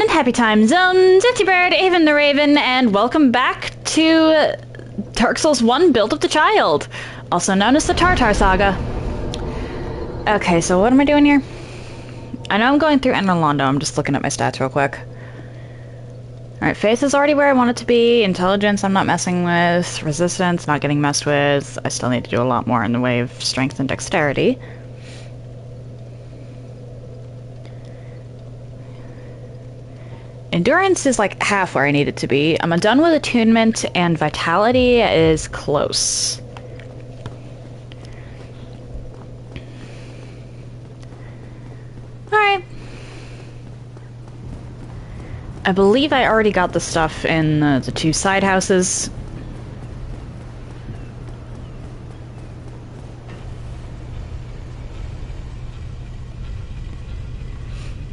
and happy time zones, it's your bird, Avon the Raven, and welcome back to Dark Souls 1 Build of the Child, also known as the Tartar Saga. Okay, so what am I doing here? I know I'm going through Enderlondo, I'm just looking at my stats real quick. Alright, faith is already where I want it to be, intelligence I'm not messing with, resistance not getting messed with, I still need to do a lot more in the way of strength and dexterity. Endurance is like half where I need it to be. I'm done with attunement, and vitality is close. Alright. I believe I already got the stuff in the two side houses.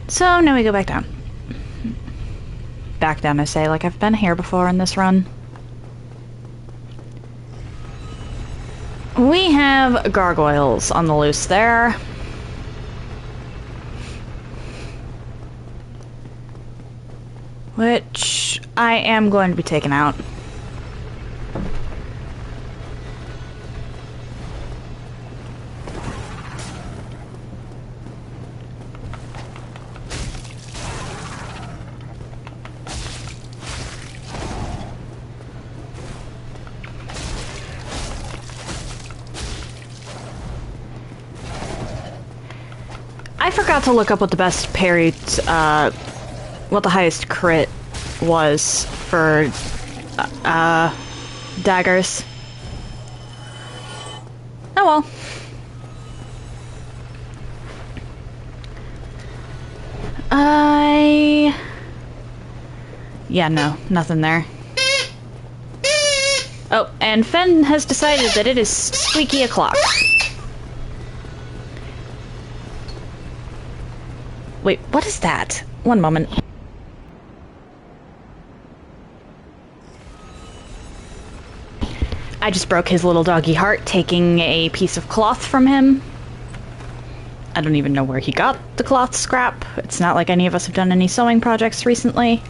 So now we go back down. Back down, I say, like I've been here before in this run. We have gargoyles on the loose there. Which I am going to be taking out. I forgot to look up what the best parry, what the highest crit was for, daggers. Oh well. Yeah, no, nothing there. Oh, and Fen has decided that it is squeaky o'clock. Wait, what is that? One moment. I just broke his little doggy heart, taking a piece of cloth from him. I don't even know where he got the cloth scrap. It's not like any of us have done any sewing projects recently.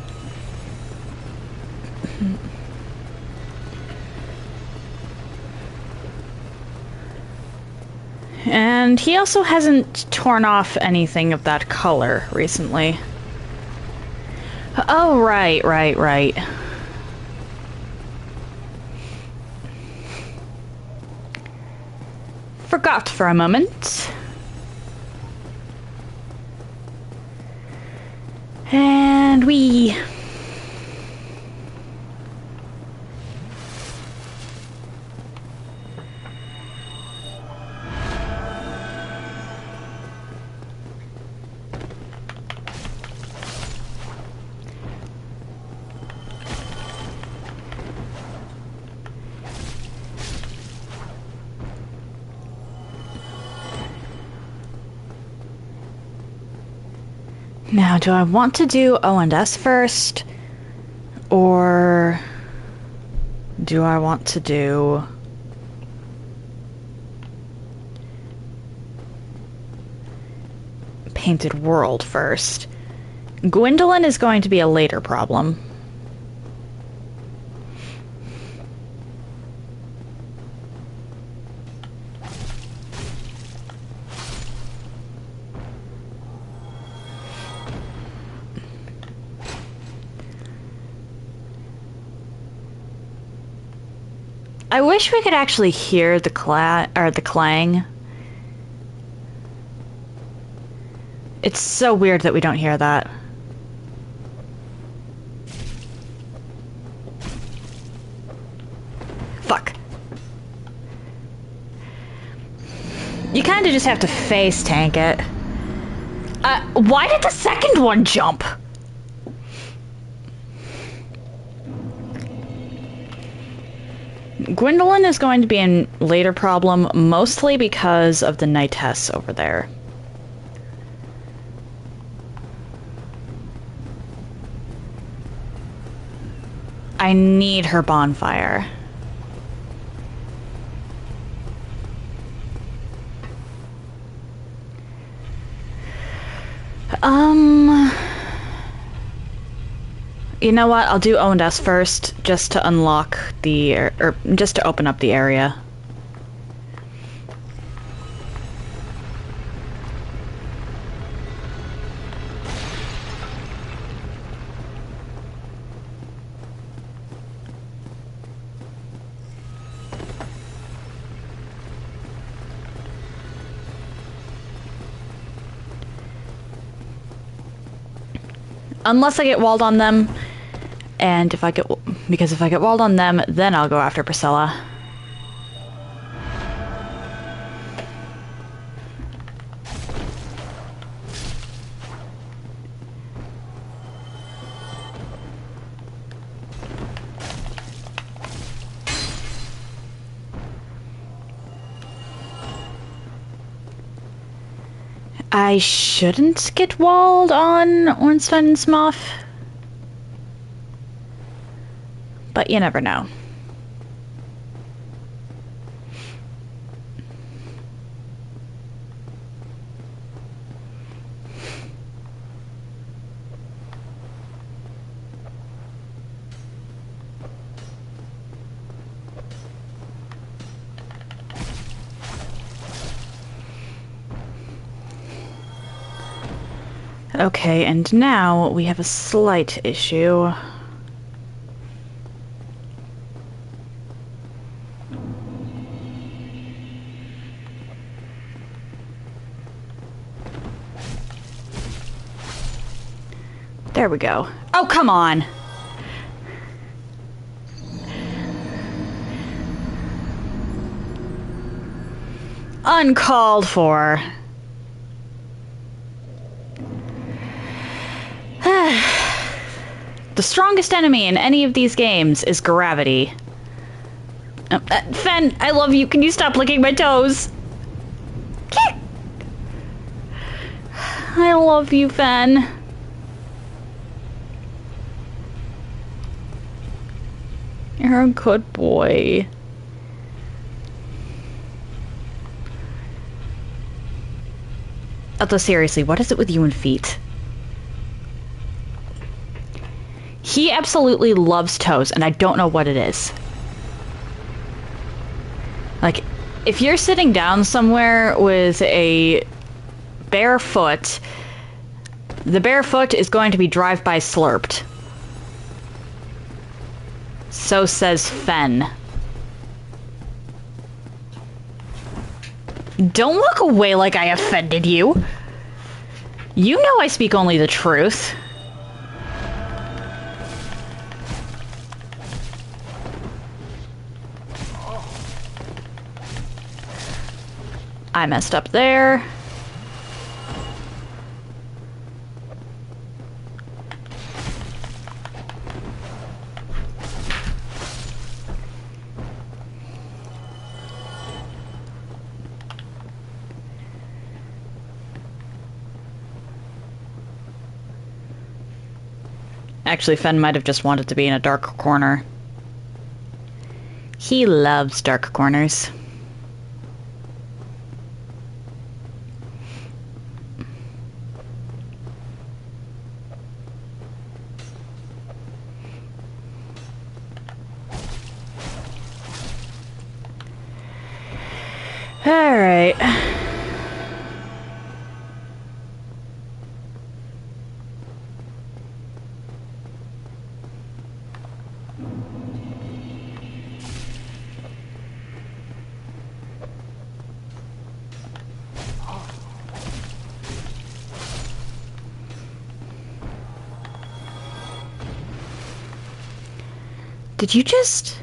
And he also hasn't torn off anything of that color recently. Oh, right. Forgot for a moment. And we... Now, do I want to do O&S first? Or do I want to do Painted World first? Gwendolyn is going to be a later problem. I wish we could actually hear the clang. It's so weird that we don't hear that. Fuck. You kind of just have to face tank it. Why did the second one jump? Gwendolyn is going to be a later problem, mostly because of the knightess over there. I need her bonfire. You know what? I'll do owned us first, just to unlock the... or just to open up the area. Unless I get walled on them, and if I get... because if I get walled on them, then I'll go after Priscilla. I shouldn't get walled on Sven and Smough. But you never know. Okay, and now we have a slight issue. There we go. Oh, come on! Uncalled for. The strongest enemy in any of these games is gravity. Fen, I love you. Can you stop licking my toes? I love you, Fen. You're a good boy. Although seriously, what is it with you and feet? He absolutely loves toes, and I don't know what it is. Like, if you're sitting down somewhere with a bare foot, the bare foot is going to be drive-by slurped. So says Fen. Don't look away like I offended you. You know I speak only the truth. I messed up there. Actually, Fen might have just wanted to be in a dark corner. He loves dark corners. All right. Did you just...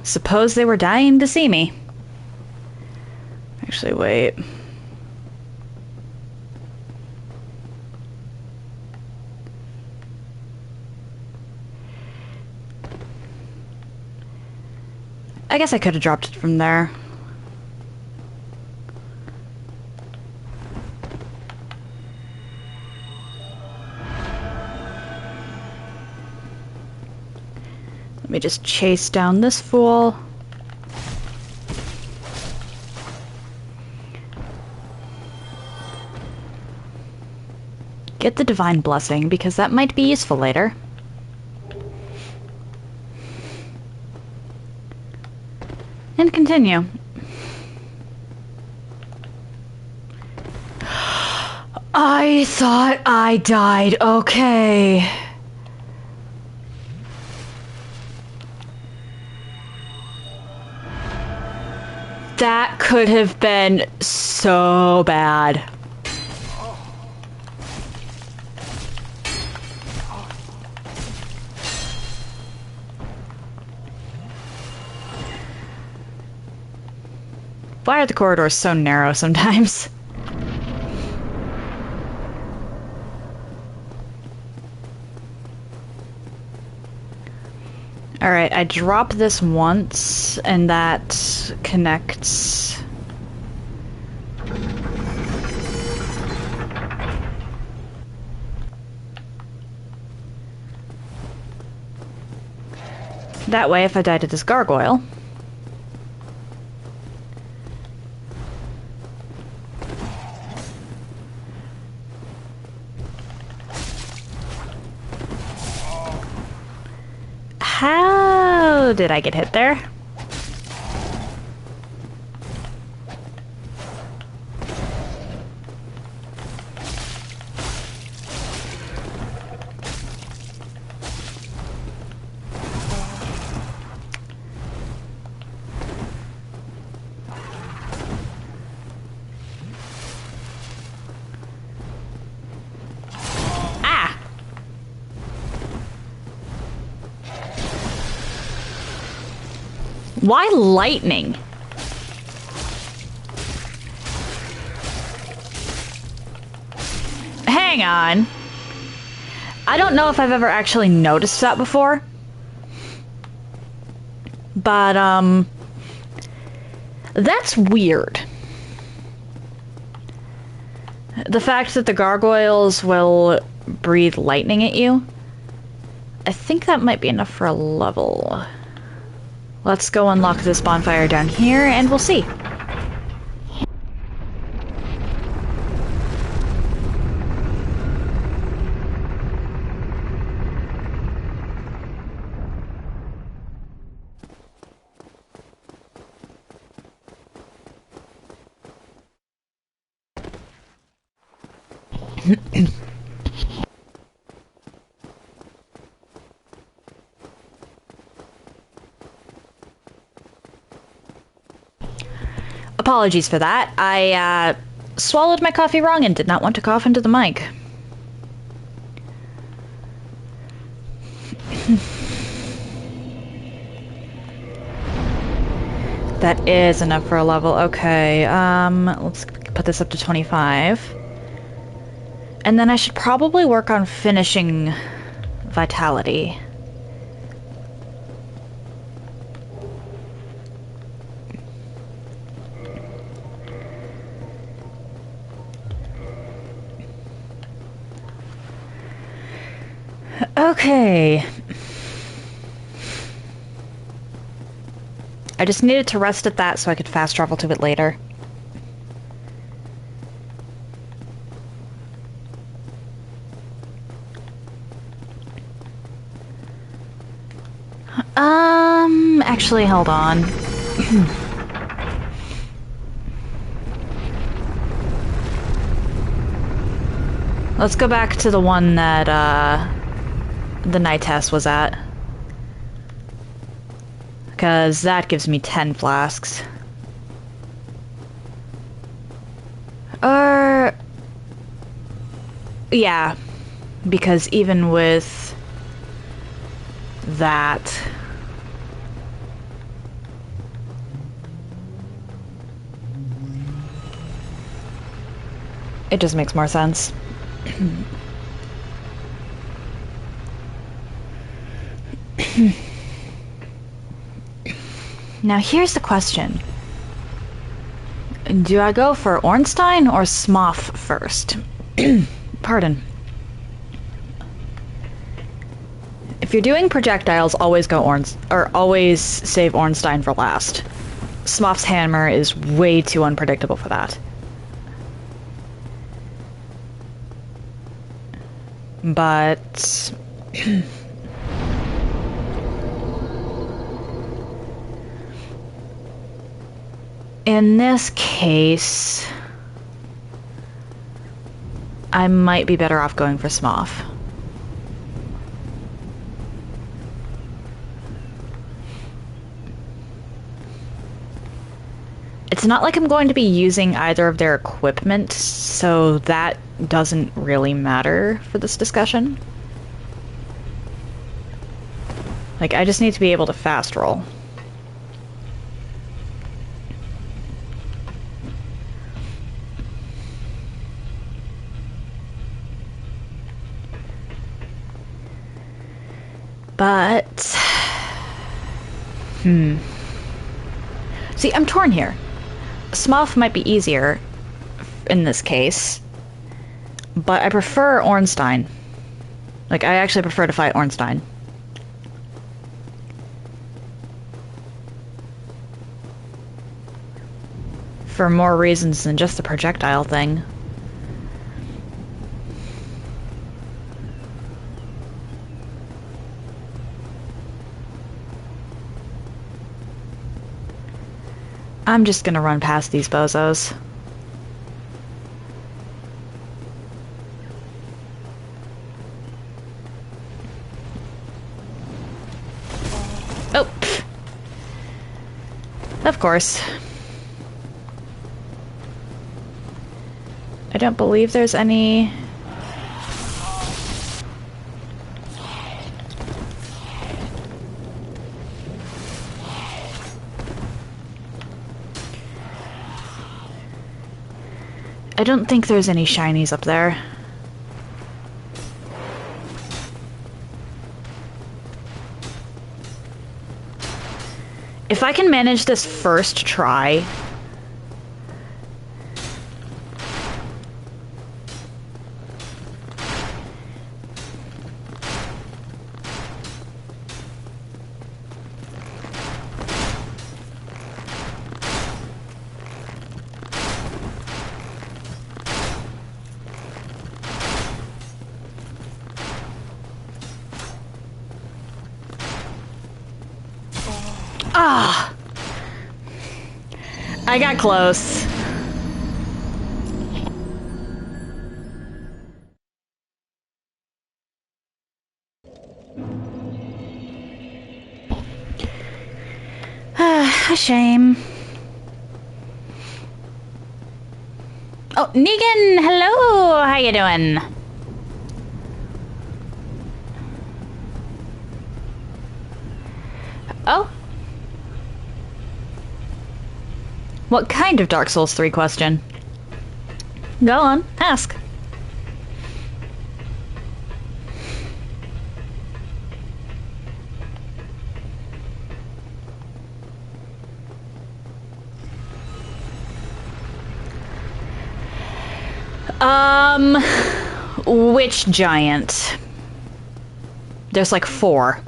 Suppose they were dying to see me. Actually, wait. I guess I could have dropped it from there. Let me just chase down this fool. Get the divine blessing, because that might be useful later. And continue. I thought I died. Okay. That could have been so bad. Why are the corridors so narrow sometimes? Alright, I drop this once, and that connects. That way, if I die to this gargoyle. How did I get hit there? Why lightning? Hang on. I don't know if I've ever actually noticed that before. But, that's weird. The fact that the gargoyles will breathe lightning at you. I think that might be enough for a level. Let's go unlock this bonfire down here, and we'll see. Apologies for that. I swallowed my coffee wrong and did not want to cough into the mic. That is enough for a level. Okay, let's put this up to 25. And then I should probably work on finishing Vitality. Okay. I just needed to rest at that so I could fast travel to it later. Actually, hold on. Let's go back to the one that, the night test was at. Because that gives me 10 flasks. Yeah. Because even with that... it just makes more sense. Now here's the question. Do I go for Ornstein or Smoth first? Pardon. If you're doing projectiles, always go always save Ornstein for last. Smoth's hammer is way too unpredictable for that. But... in this case... I might be better off going for Smoth. It's not like I'm going to be using either of their equipment, so that doesn't really matter for this discussion. Like, I just need to be able to fast roll. But... See, I'm torn here. Smoth might be easier in this case, but I prefer Ornstein. Like, I actually prefer to fight Ornstein. For more reasons than just the projectile thing. I'm just gonna run past these bozos. Oh! Pff. Of course. I don't believe there's any... I don't think there's any shinies up there. If I can manage this first try... Ah! I got close. A shame. Oh, Negan! Hello! How you doing? Oh? What kind of Dark Souls 3 question? Go on, ask. Which giant? There's like 4.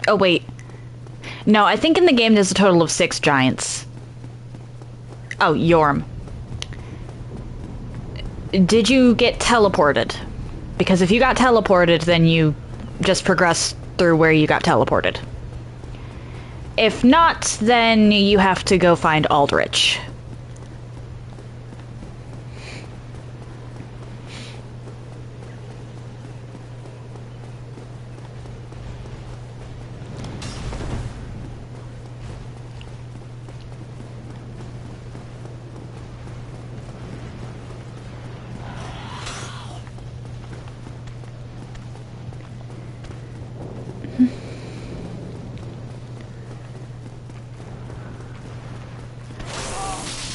Oh, wait. No, I think in the game there's a total of 6 giants. Oh, Yorm. Did you get teleported? Because if you got teleported, then you just progress through where you got teleported. If not, then you have to go find Aldrich.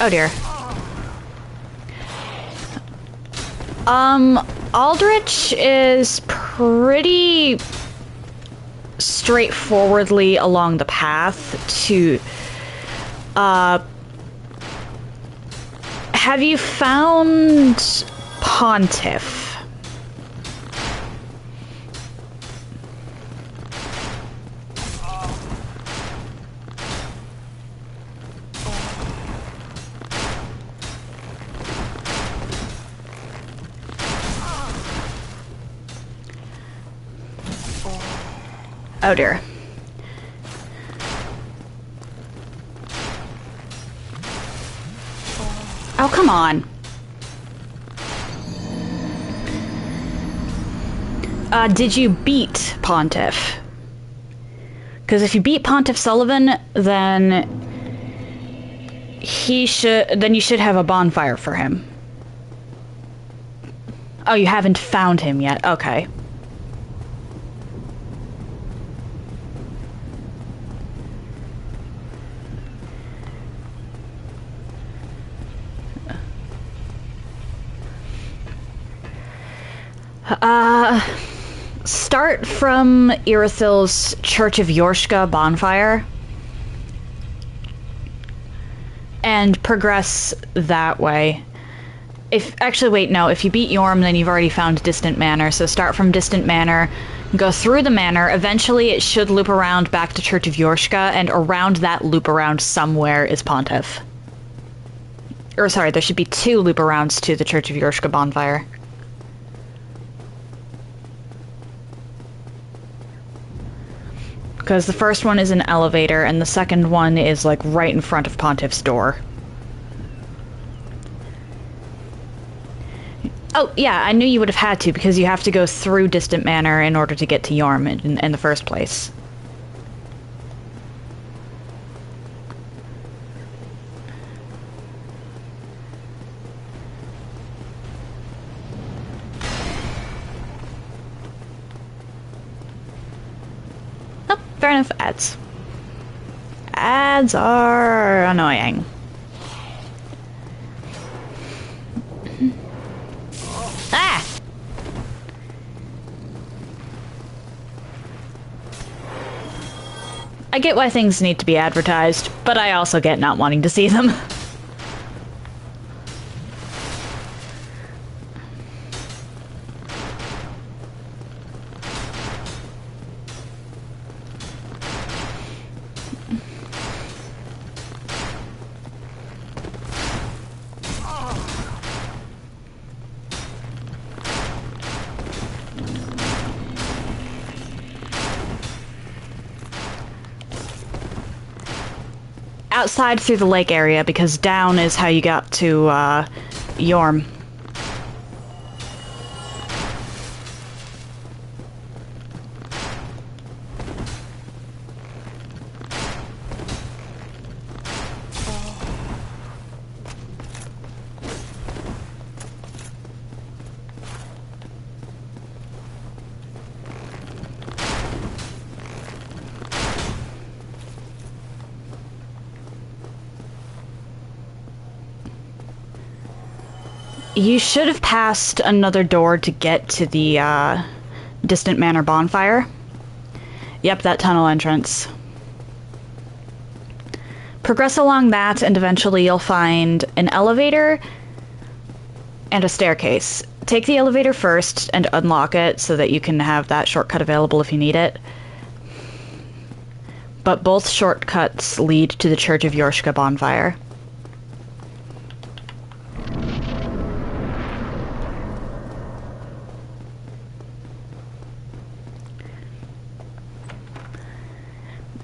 Oh dear. Aldrich is pretty straightforwardly along the path to, have you found Pontiff? Oh dear. Oh, come on. Did you beat Pontiff? Because if you beat Pontiff Sullivan, then you should have a bonfire for him. Oh, you haven't found him yet. Okay. Start from Irithil's Church of Yorshka bonfire and progress that way. Actually, wait, no. If you beat Yorm, then you've already found Distant Manor. So start from Distant Manor, go through the manor. Eventually, it should loop around back to Church of Yorshka, and around that loop around somewhere is Pontiff. Or, sorry, there should be 2 loop arounds to the Church of Yorshka bonfire. Because the first one is an elevator, and the second one is, like, right in front of Pontiff's door. Oh, yeah, I knew you would have had to, because you have to go through Distant Manor in order to get to Yorm in the first place. Oh, fair enough, ads. Ads are annoying. Ah! I get why things need to be advertised, but I also get not wanting to see them. Outside through the lake area, because down is how you got to, Yorm. You should have passed another door to get to the, Distant Manor bonfire. Yep, that tunnel entrance. Progress along that, and eventually you'll find an elevator and a staircase. Take the elevator first and unlock it so that you can have that shortcut available if you need it. But both shortcuts lead to the Church of Yorshka bonfire.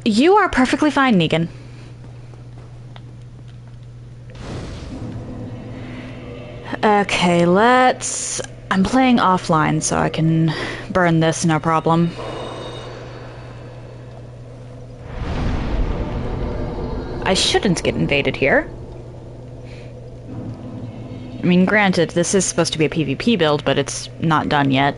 You are perfectly fine, Negan. Okay, I'm playing offline, so I can burn this, no problem. I shouldn't get invaded here. I mean, granted, this is supposed to be a PvP build, but it's not done yet.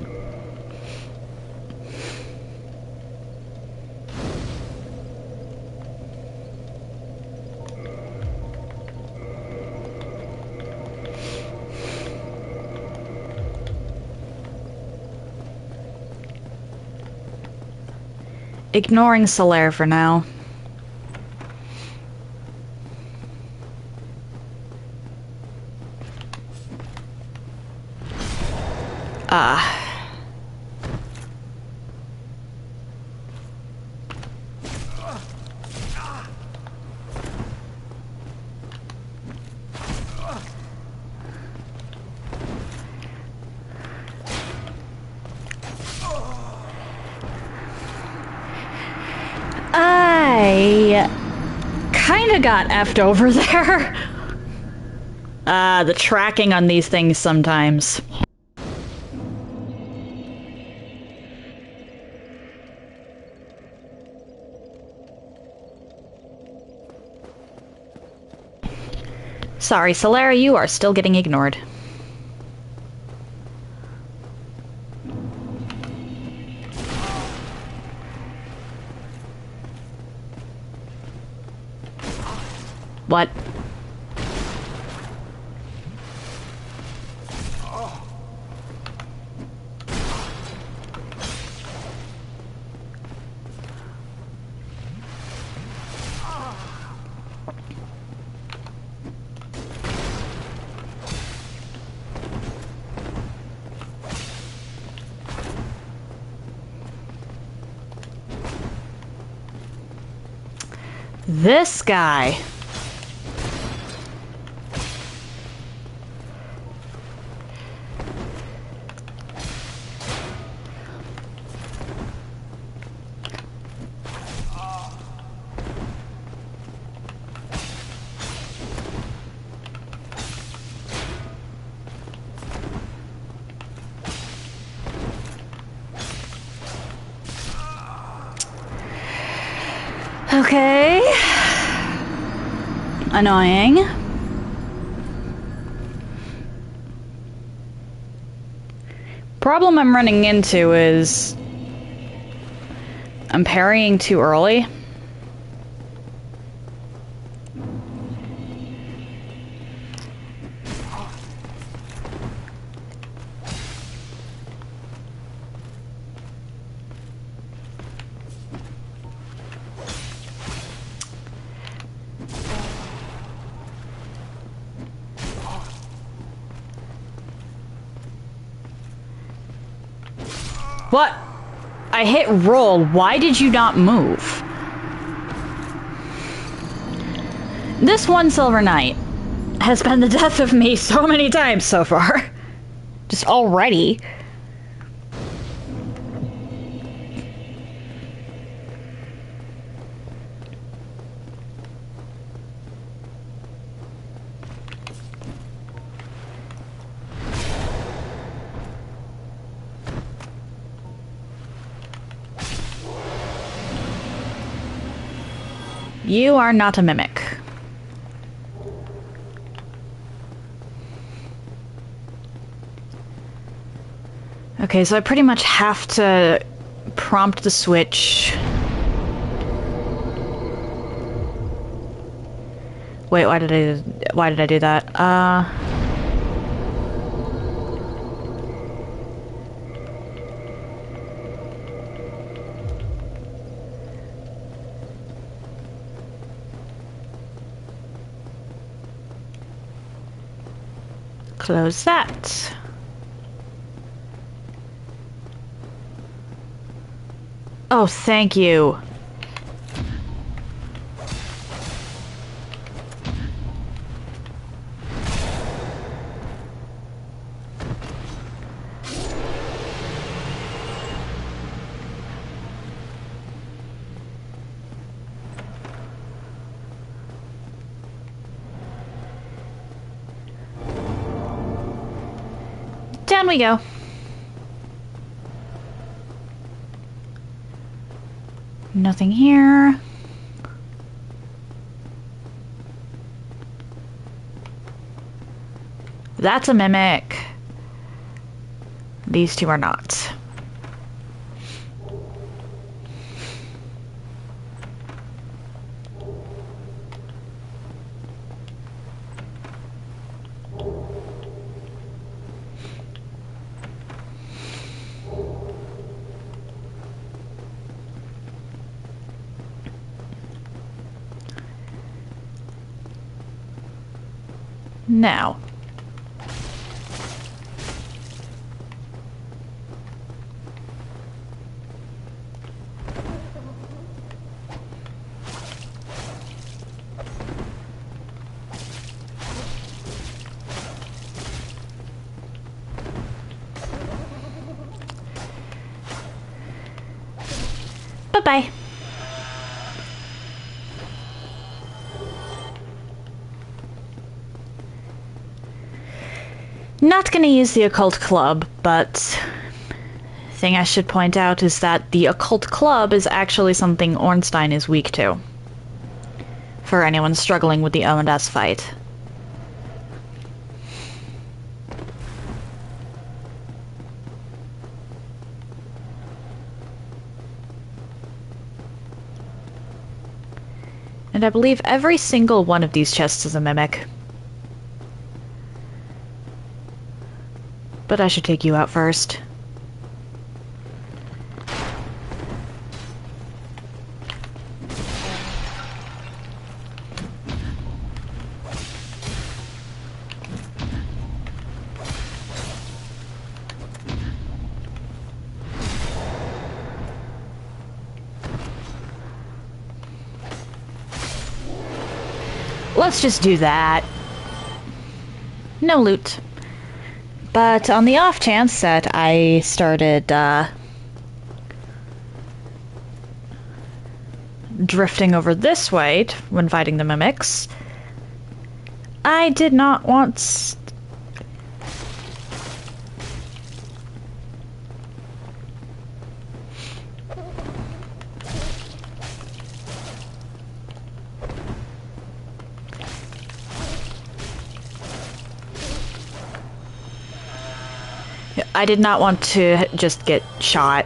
Ignoring Solaire for now. kinda got effed over there. The tracking on these things sometimes. Sorry, Solara, you are still getting ignored. What? This guy. Okay. Annoying. Problem I'm running into is I'm parrying too early. What? I hit roll. Why did you not move? This one Silver Knight has been the death of me so many times so far. Just already. You are not a mimic. Okay, so I pretty much have to prompt the switch. Wait, why did I do that? Close that. Oh, thank you. Down we go. Nothing here. That's a mimic. These two are not. Now. Bye-bye. Not gonna use the occult club, but thing I should point out is that the occult club is actually something Ornstein is weak to. For anyone struggling with the O&S fight. And I believe every single one of these chests is a mimic. But I should take you out first. Let's just do that. No loot. But on the off chance that I started, drifting over this way when fighting the mimics, I did not want... I did not want to just get shot.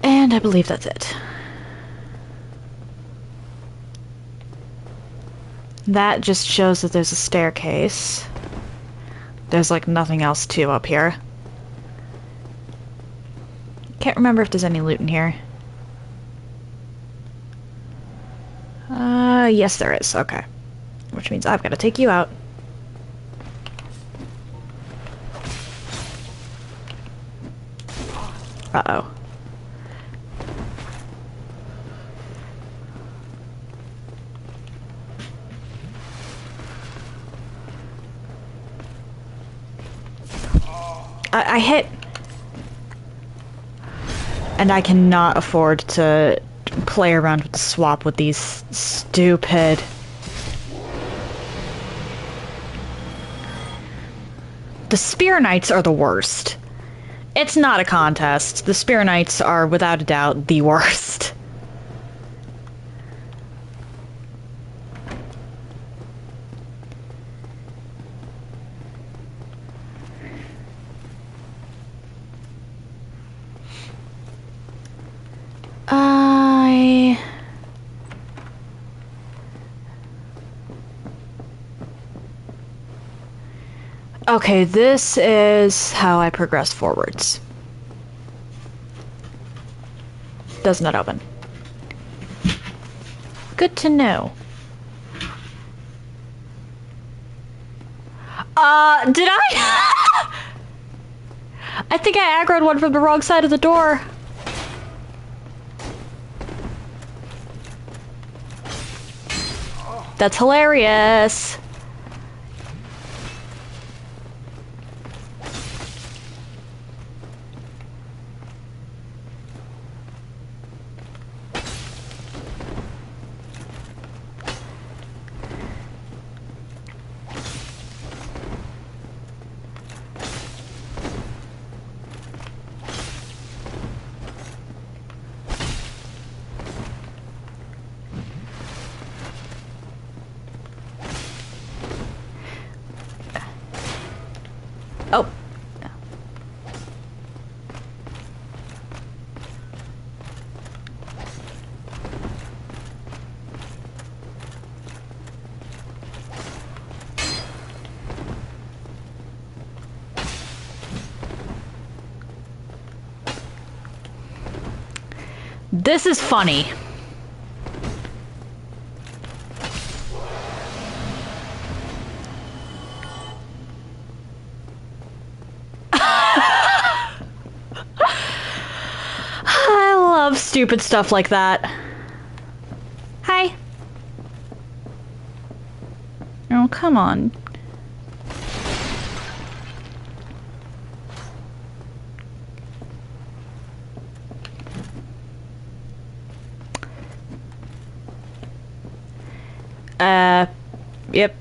And I believe that's it. That just shows that there's a staircase. There's like nothing else to up here. Can't remember if there's any loot in here. Yes there is, okay. Which means I've got to take you out. Uh-oh. I hit... And I cannot afford to play around with the swap with these stupid... The Spear Knights are the worst. It's not a contest. The Spear Knights are, without a doubt, the worst. Okay, this is how I progress forwards. Does not open. Good to know. Did I? I think I aggroed one from the wrong side of the door. That's hilarious. Oh. This is funny. stupid stuff like that. Hi. Oh, come on. Yep.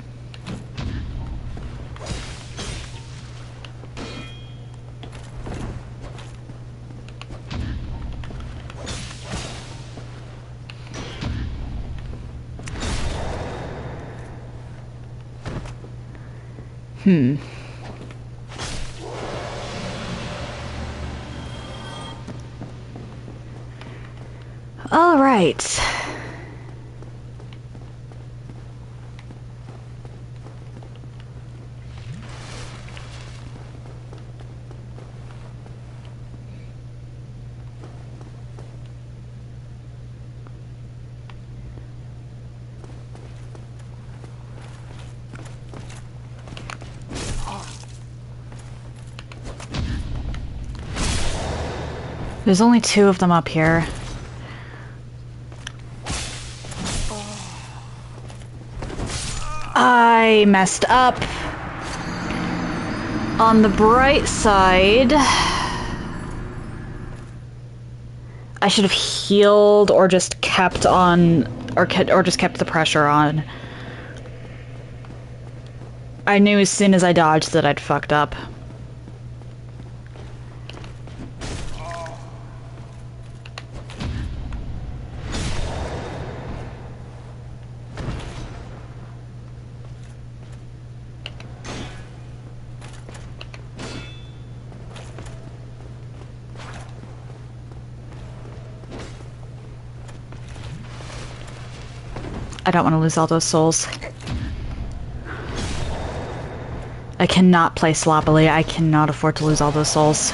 All right. There's only 2 of them up here. I messed up. On the bright side, I should have healed or just kept on, or just kept the pressure on. I knew as soon as I dodged that I'd fucked up. I don't want to lose all those souls. I cannot play sloppily. I cannot afford to lose all those souls.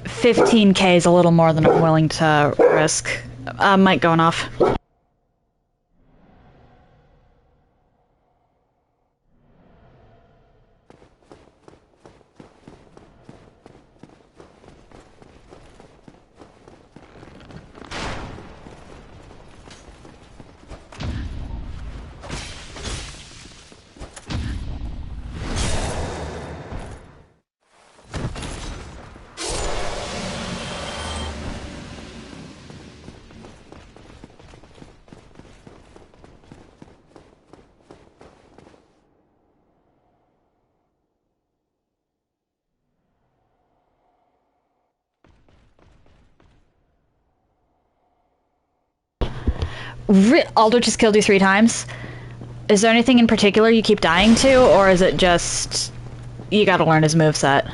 $15K is a little more than I'm willing to risk. Mic going off. Aldrich has killed you 3 times. Is there anything in particular you keep dying to, or is it just you gotta learn his moveset?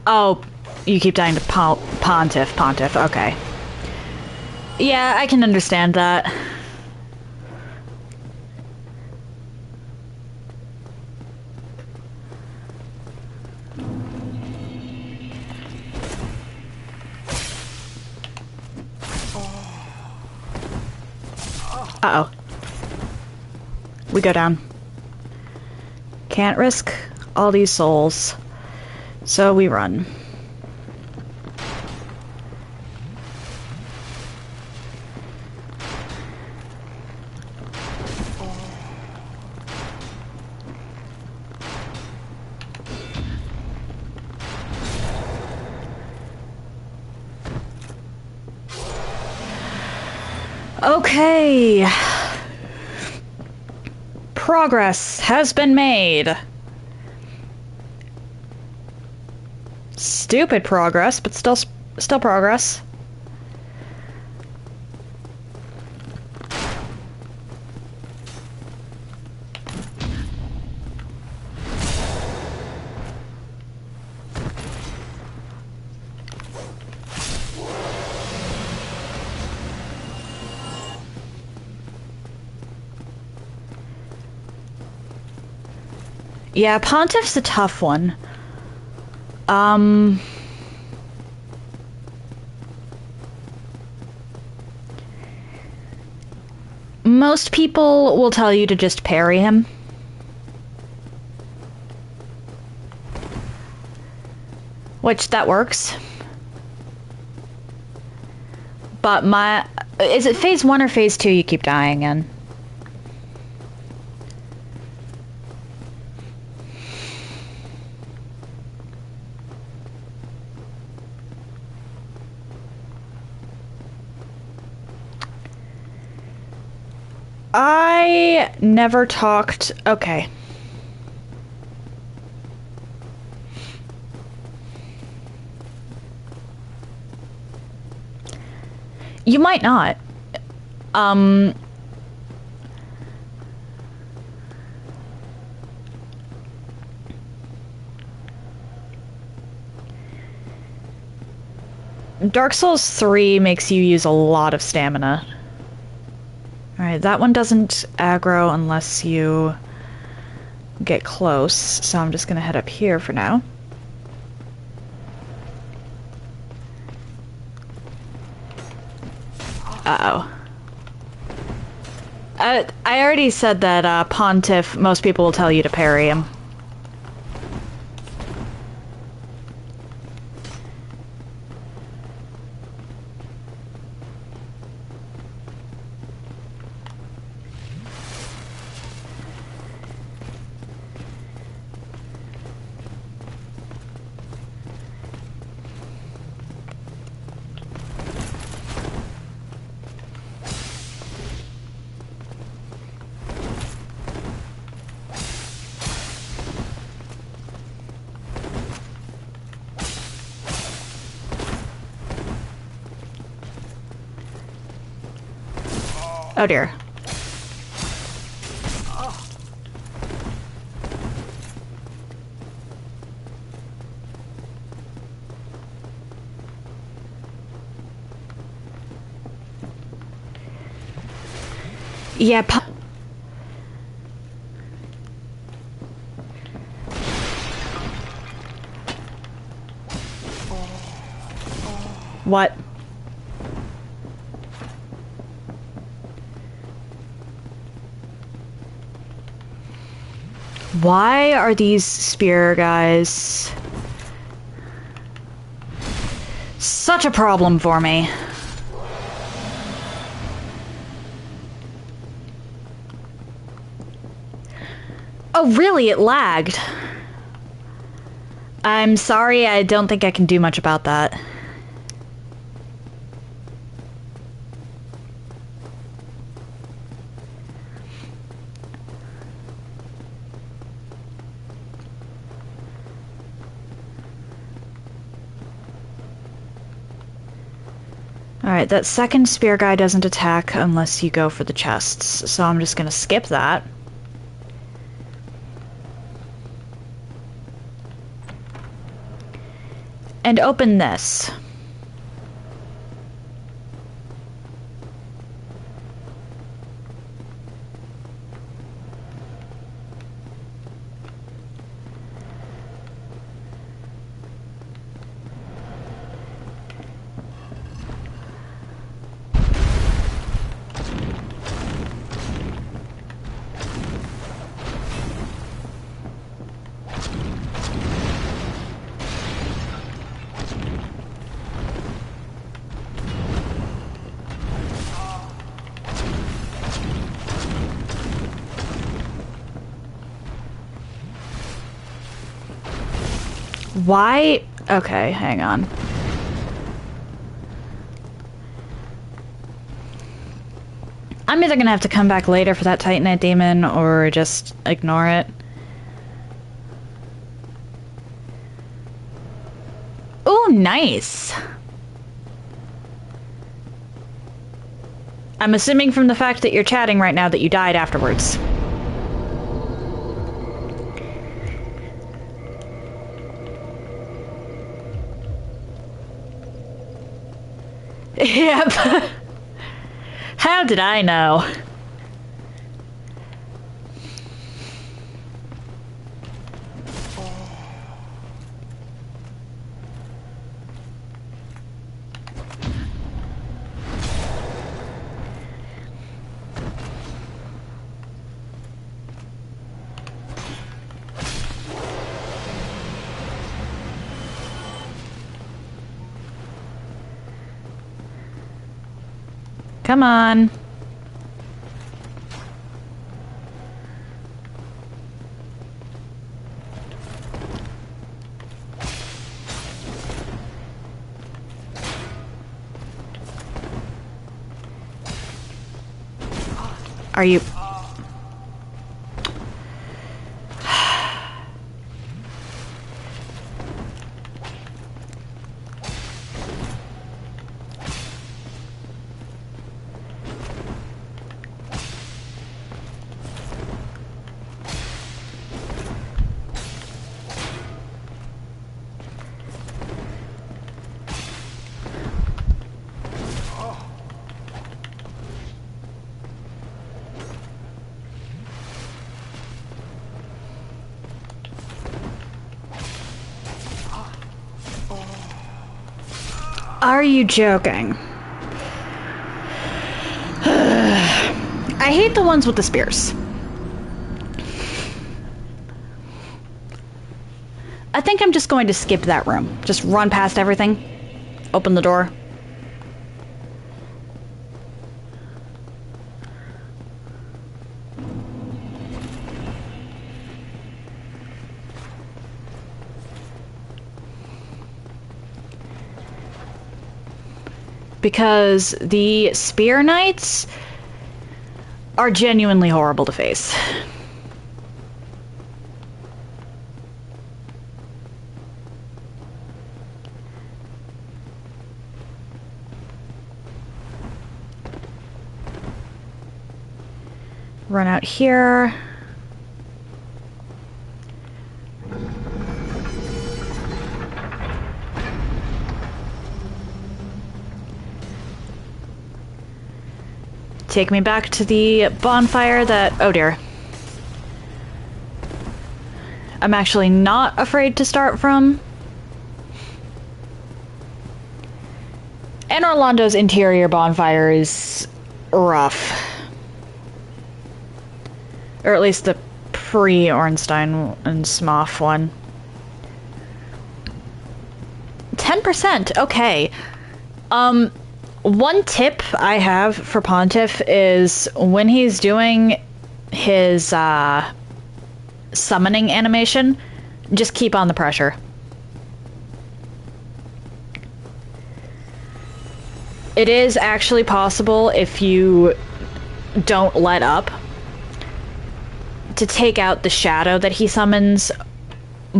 Oh, you keep dying to Pontiff, okay. Yeah, I can understand that. Uh-oh. We go down. Can't risk all these souls, so we run. Okay. Progress has been made. Stupid progress, but still progress. Yeah, Pontiff's a tough one. Most people will tell you to just parry him. Which, that works. But is it phase 1 or phase 2 you keep dying in? I never talked... Okay. You might not. Dark Souls 3 makes you use a lot of stamina. Alright, that one doesn't aggro unless you get close, so I'm just gonna head up here for now. Uh-oh. I already said that, Pontiff, most people will tell you to parry him. Oh dear. Yeah, what? Why are these spear guys such a problem for me? Oh, really? It lagged. I'm sorry, I don't think I can do much about that. Alright, that second spear guy doesn't attack unless you go for the chests, so I'm just gonna skip that. And open this. Why? Okay, hang on. I'm either gonna have to come back later for that Titanite demon or just ignore it. Oh, nice! I'm assuming from the fact that you're chatting right now that you died afterwards. Yep. How did I know? Come on. Are you... Are you joking? I hate the ones with the spears. I think I'm just going to skip that room. Just run past everything. Open the door. Because the spear knights are genuinely horrible to face. Run out here. Take me back to the bonfire that... Oh dear. I'm actually not afraid to start from. And Orlando's interior bonfire is rough. Or at least the pre-Ornstein and Smough one. 10%, okay. One tip I have for Pontiff is when he's doing his summoning animation, just keep on the pressure. It is actually possible, if you don't let up, to take out the shadow that he summons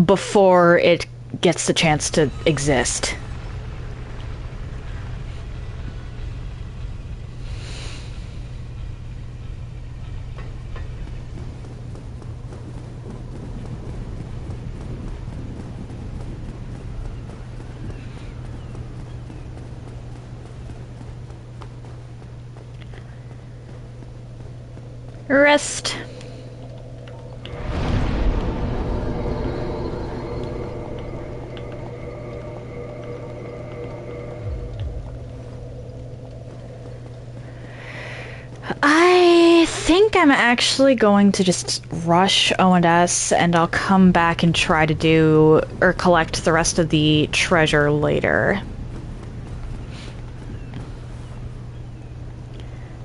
before it gets the chance to exist. Rest. I think I'm actually going to just rush O&S and I'll come back and try to do or collect the rest of the treasure later.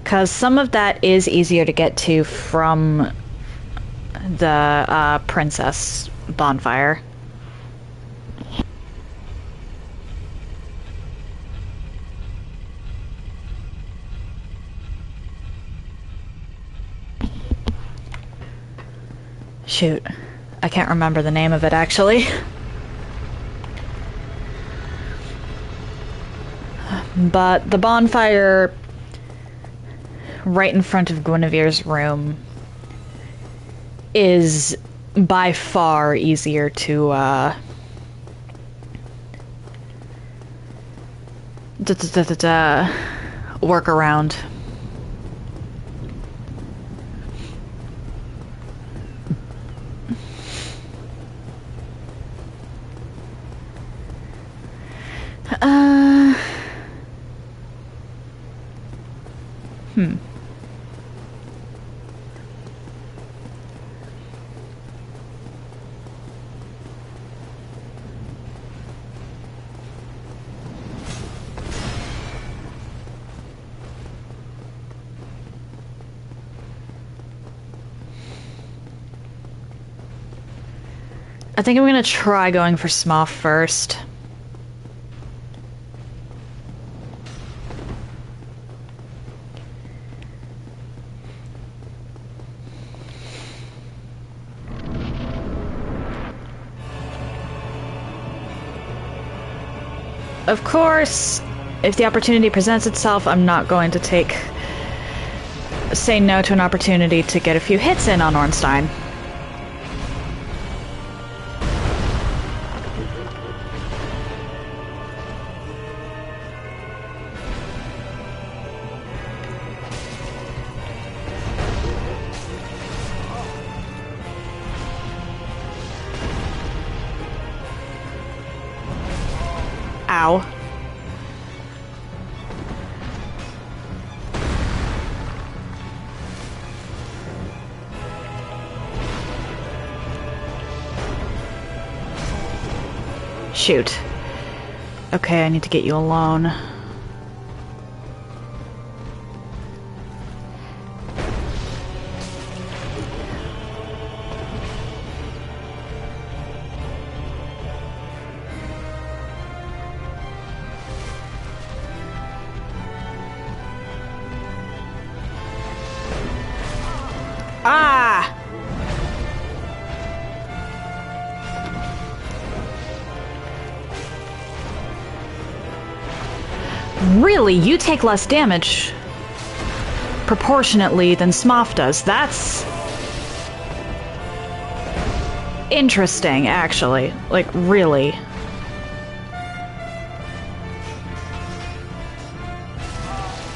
Because some of that is easier to get to from the princess bonfire. Shoot, I can't remember the name of it actually. But the bonfire right in front of Guinevere's room is by far easier to work around. I think I'm gonna try going for Smough first. Of course, if the opportunity presents itself, I'm not going to say no to an opportunity to get a few hits in on Ornstein. Ow. Shoot. Okay, I need to get you alone. Ah! Really? You take less damage proportionately than Smough does. That's interesting, actually. Like, really.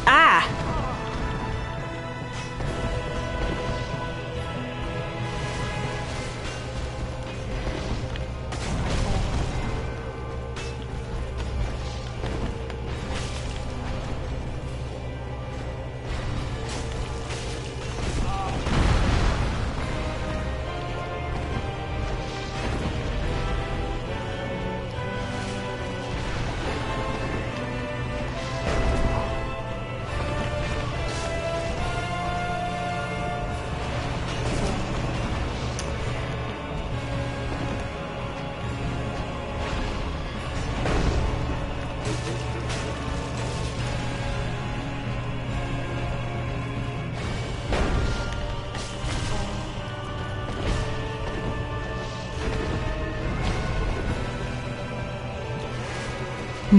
Ah!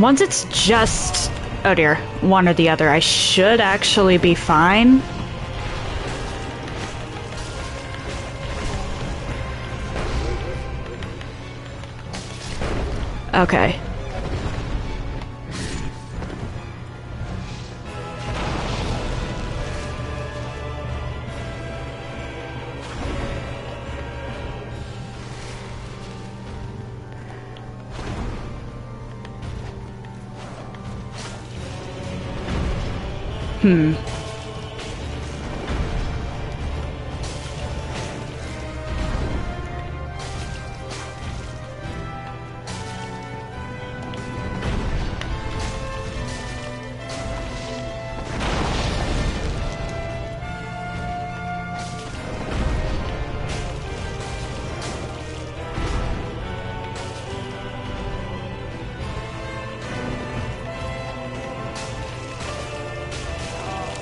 Once it's just, oh dear, one or the other, I should actually be fine. Okay. Hmm.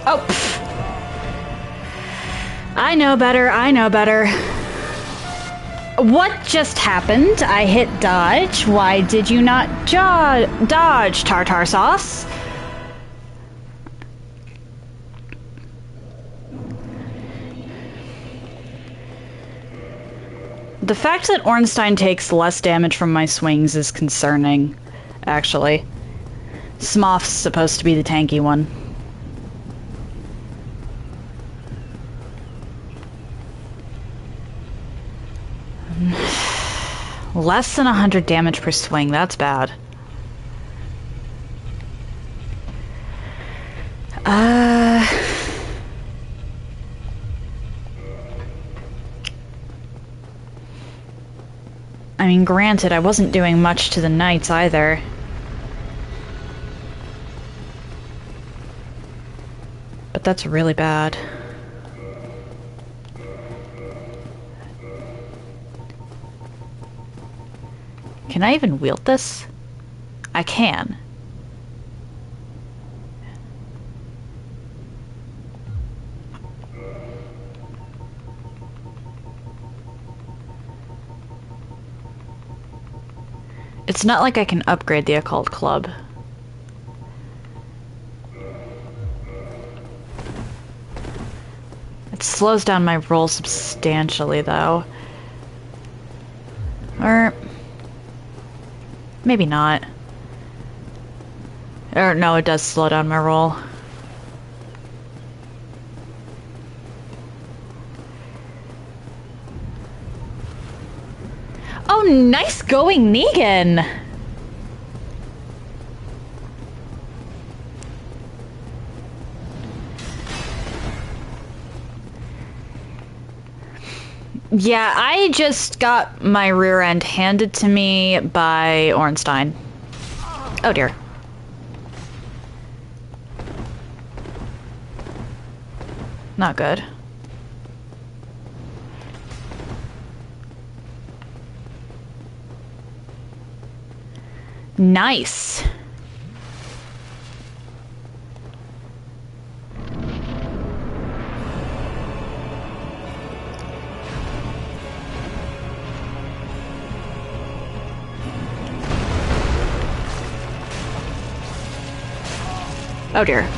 Oh, pfft. I know better, I know better. What just happened? I hit dodge. Why did you not dodge, tartar sauce? The fact that Ornstein takes less damage from my swings is concerning, actually. Smough's supposed to be the tanky one. Less than 100 damage per swing, that's bad. I mean, granted, I wasn't doing much to the knights either. But that's really bad. Can I even wield this? I can. It's not like I can upgrade the occult club. It slows down my roll substantially, though. Or... maybe not. Or no, it does slow down my roll. Oh, nice going, Negan! Yeah, I just got my rear end handed to me by Ornstein. Oh dear. Not good. Nice. Oh dear.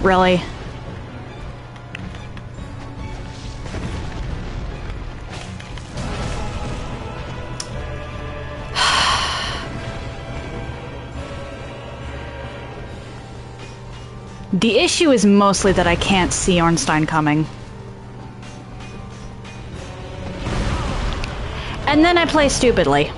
Really? The issue is mostly that I can't see Ornstein coming. And then I play stupidly.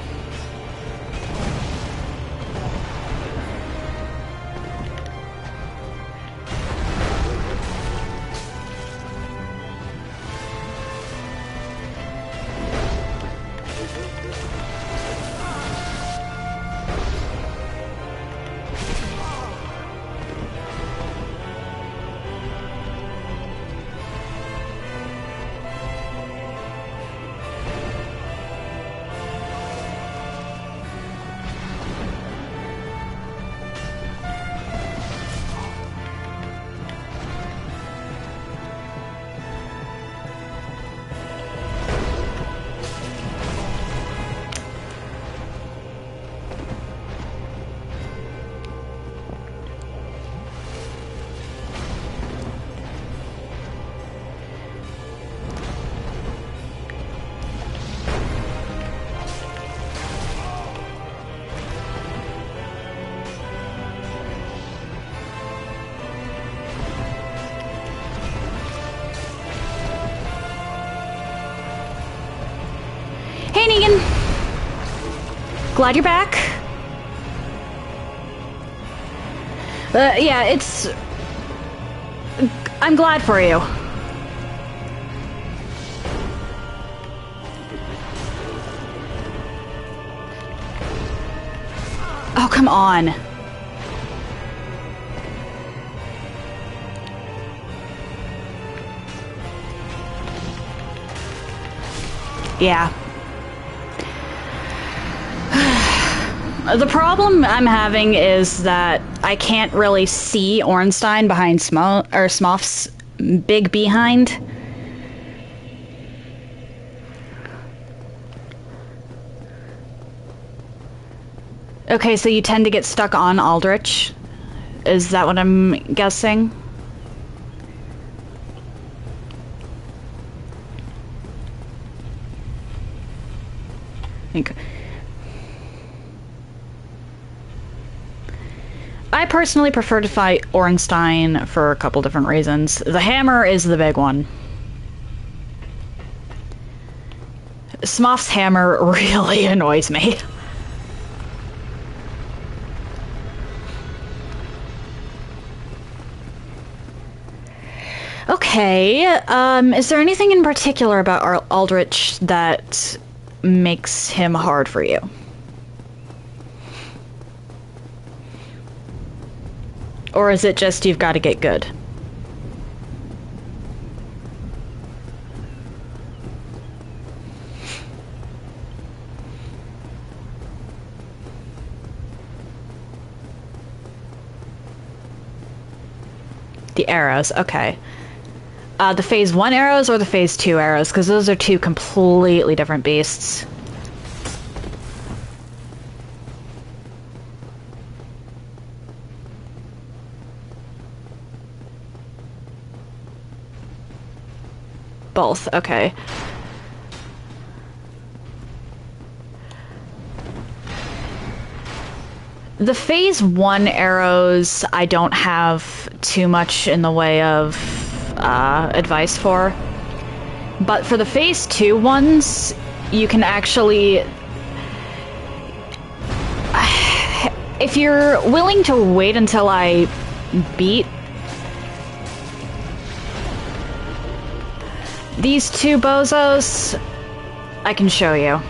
Hey, Negan! Glad you're back. Yeah, it's... I'm glad for you. Oh, come on. Yeah. The problem I'm having is that I can't really see Ornstein behind Smoff's big behind. Okay, so you tend to get stuck on Aldrich. Is that what I'm guessing? I personally prefer to fight Ornstein for a couple different reasons. The hammer is the big one. Smoff's hammer really annoys me. Okay, is there anything in particular about Aldrich that makes him hard for you? Or is it just you've got to get good? The arrows, okay. The phase 1 arrows or the phase 2 arrows? Because those are two completely different beasts. Both, okay. The phase 1 arrows I don't have too much in the way of advice for. But for the phase 2 ones, you can actually... If you're willing to wait until I beat these two bozos, I can show you.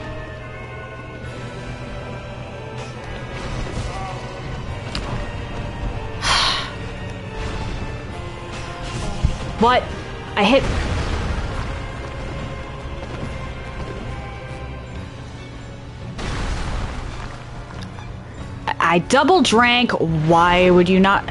What? I hit... I double drank. Why would you not...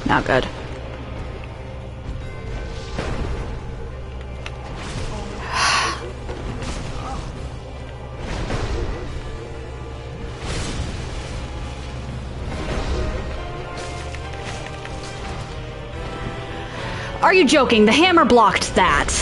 Not good. Are you joking? The hammer blocked that.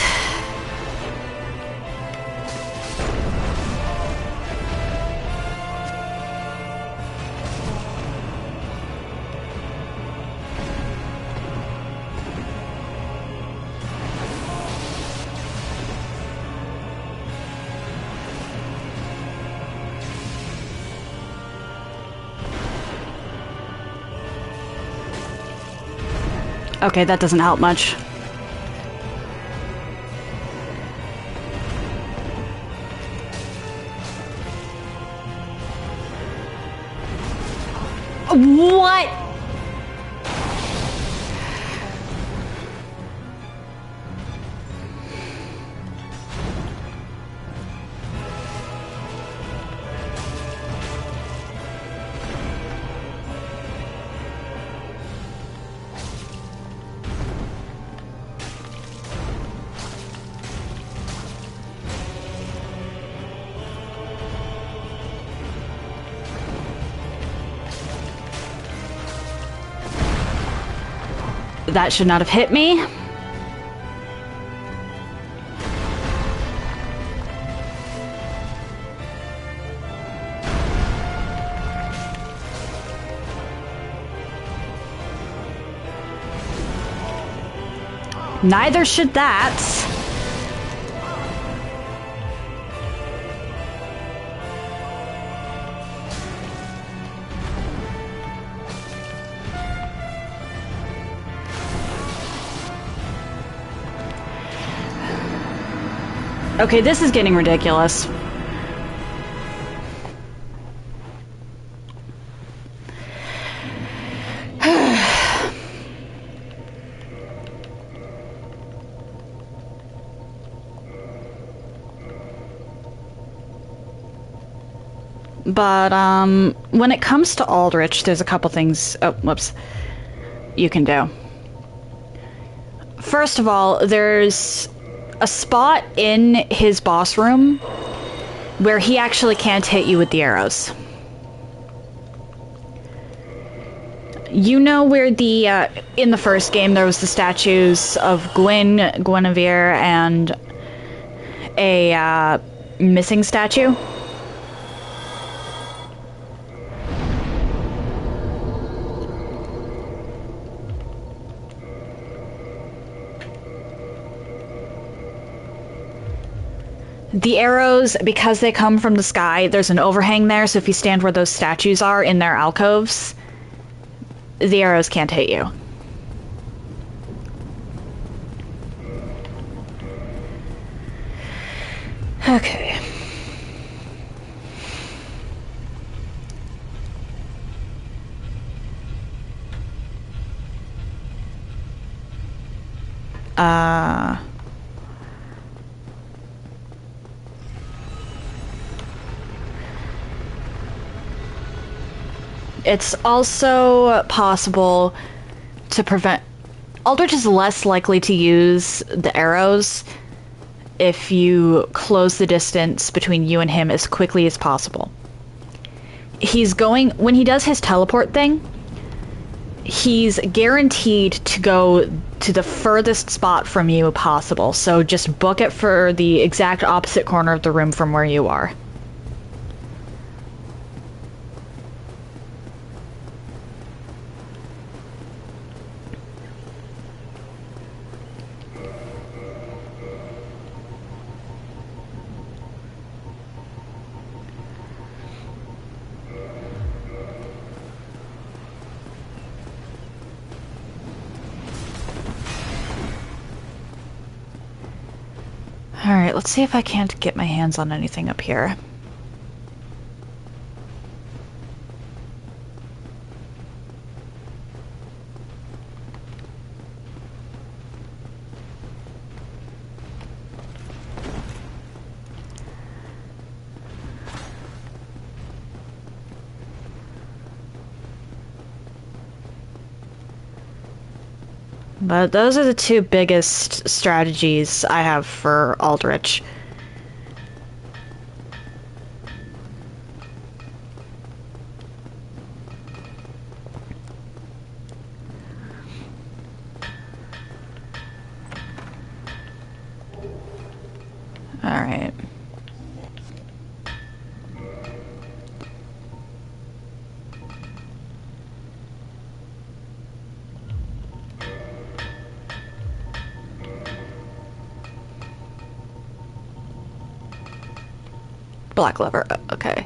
Okay, that doesn't help much. What? That should not have hit me. Neither should that. Okay, this is getting ridiculous. But, when it comes to Aldrich, there's a couple things... Oh, whoops. you can do. First of all, there's a spot in his boss room where he actually can't hit you with the arrows. You know where the, in the first game there was the statues of Guinevere, and a, missing statue? The arrows, because they come from the sky, there's an overhang there, so if you stand where those statues are in their alcoves, the arrows can't hit you. Okay. It's also possible to prevent... Aldrich is less likely to use the arrows if you close the distance between you and him as quickly as possible. He's going... When he does his teleport thing, he's guaranteed to go to the furthest spot from you possible, so just book it for the exact opposite corner of the room from where you are. Alright, let's see if I can't get my hands on anything up here. But those are the two biggest strategies I have for Aldrich. Alright. Black lever, okay.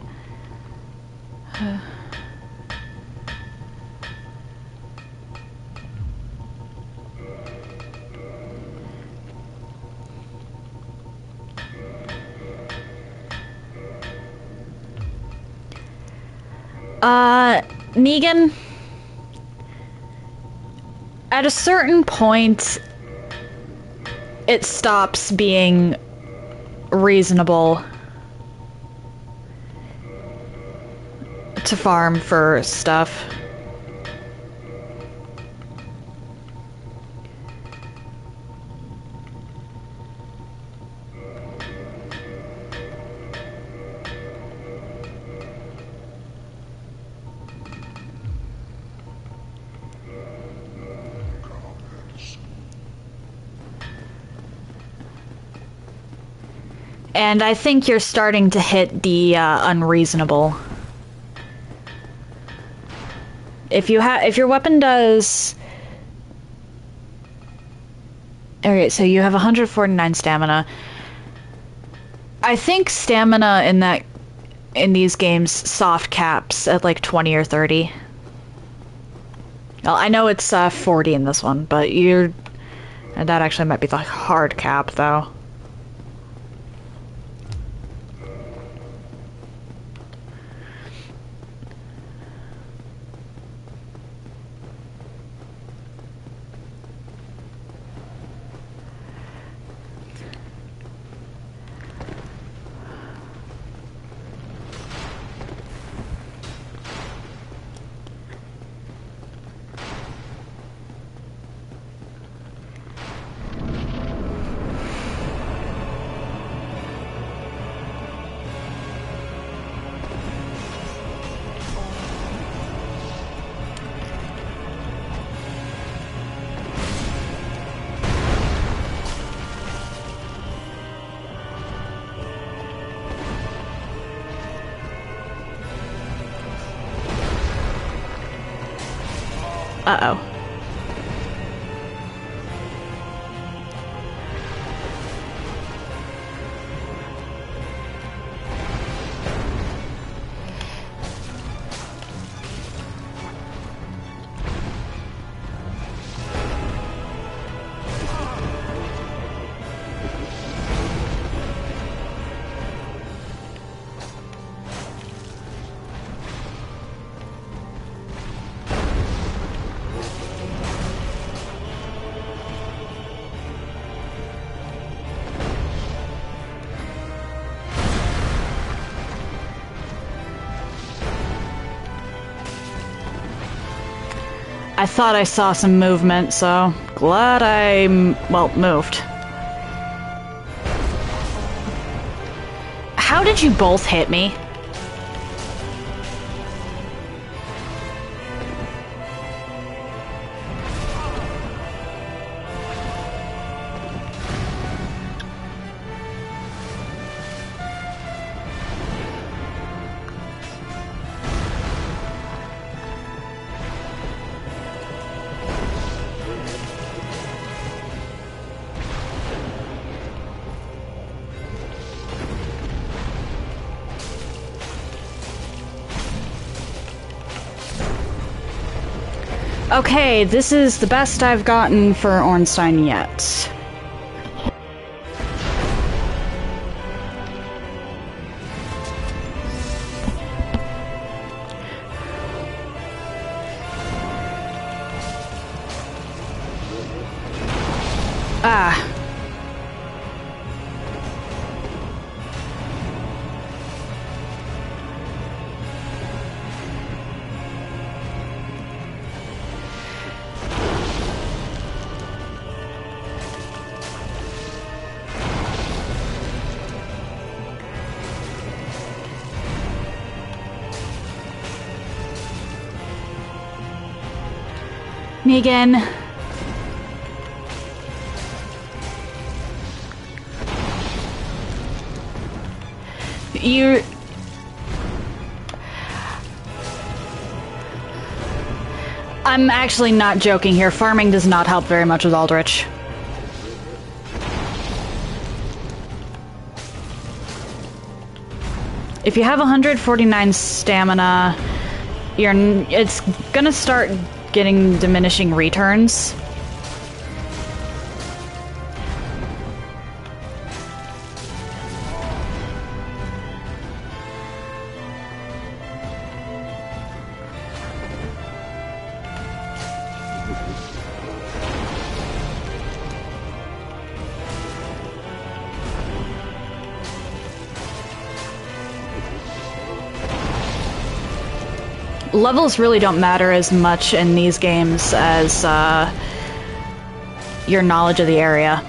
Negan, at a certain point, it stops being reasonable to farm for stuff. And I think you're starting to hit the unreasonable. If your weapon does... Alright, so you have 149 stamina. I think stamina in these games soft caps at like 20 or 30. Well, I know it's 40 in this one, but that actually might be the hard cap though. Uh-oh. I thought I saw some movement, so glad I, well, moved. How did you both hit me? Okay, this is the best I've gotten for Ornstein yet. Ah. Me again. You... I'm actually not joking here. Farming does not help very much with Aldrich. If you have 149 stamina, it's gonna start getting diminishing returns. Levels really don't matter as much in these games as your knowledge of the area.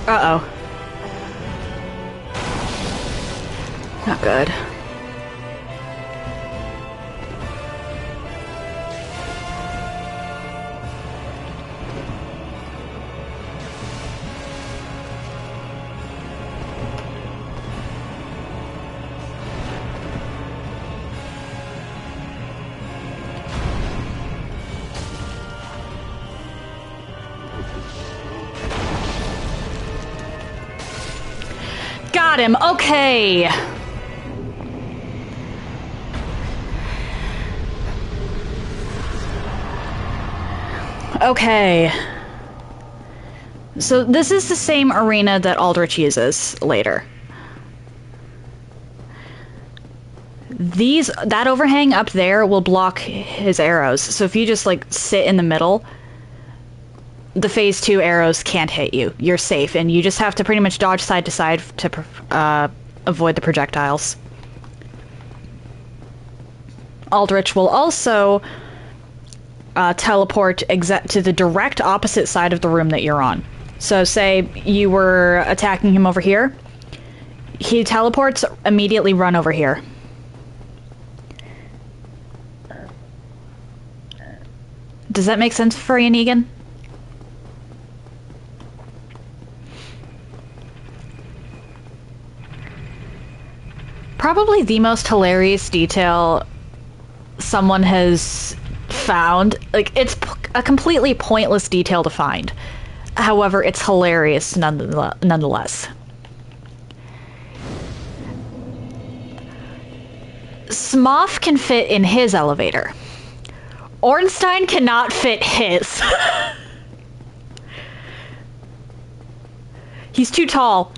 Uh-oh. Not good. Got him. Okay. Okay. So this is the same arena that Aldrich uses later. That overhang up there will block his arrows. So if you just like sit in the middle, the phase 2 arrows can't hit you. You're safe, and you just have to pretty much dodge side to side to avoid the projectiles. Aldrich will also teleport to the direct opposite side of the room that you're on. So say you were attacking him over here. He teleports, immediately run over here. Does that make sense for you, Negan? Probably the most hilarious detail someone has found. Like, it's a completely pointless detail to find. However, it's hilarious nonetheless. Smough can fit in his elevator. Ornstein cannot fit his. He's too tall.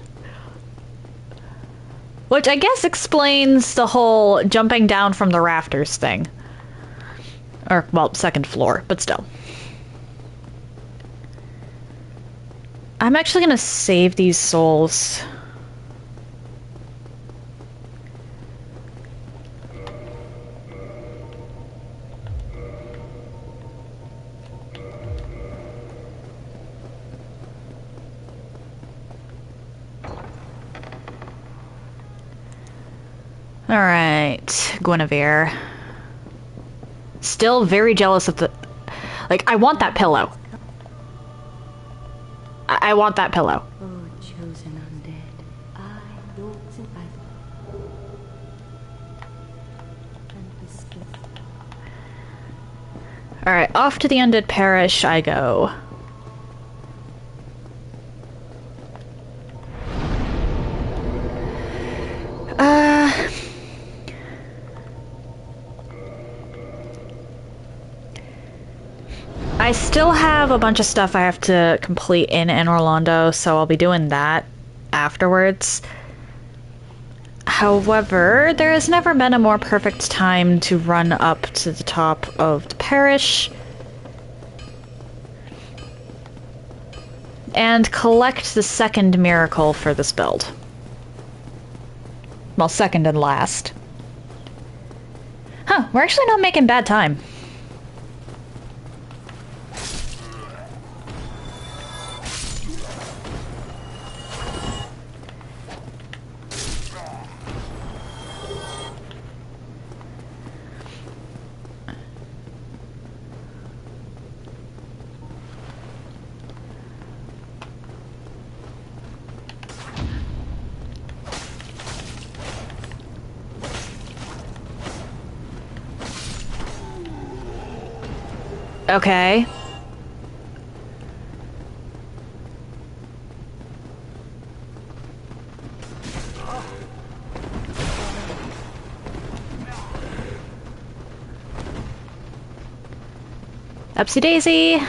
Which I guess explains the whole jumping down from the rafters thing. Or, well, second floor, but still. I'm actually gonna save these souls. Alright, Guinevere. Still very jealous of the... Like, I want that pillow. I want that pillow. Oh, chosen undead, I don't survive. Alright, off to the undead parish I go. I still have a bunch of stuff I have to complete in Orlando, so I'll be doing that afterwards. However, there has never been a more perfect time to run up to the top of the parish and collect the second miracle for this build. Well, second and last. Huh, we're actually not making bad time. Okay. Upsy daisy.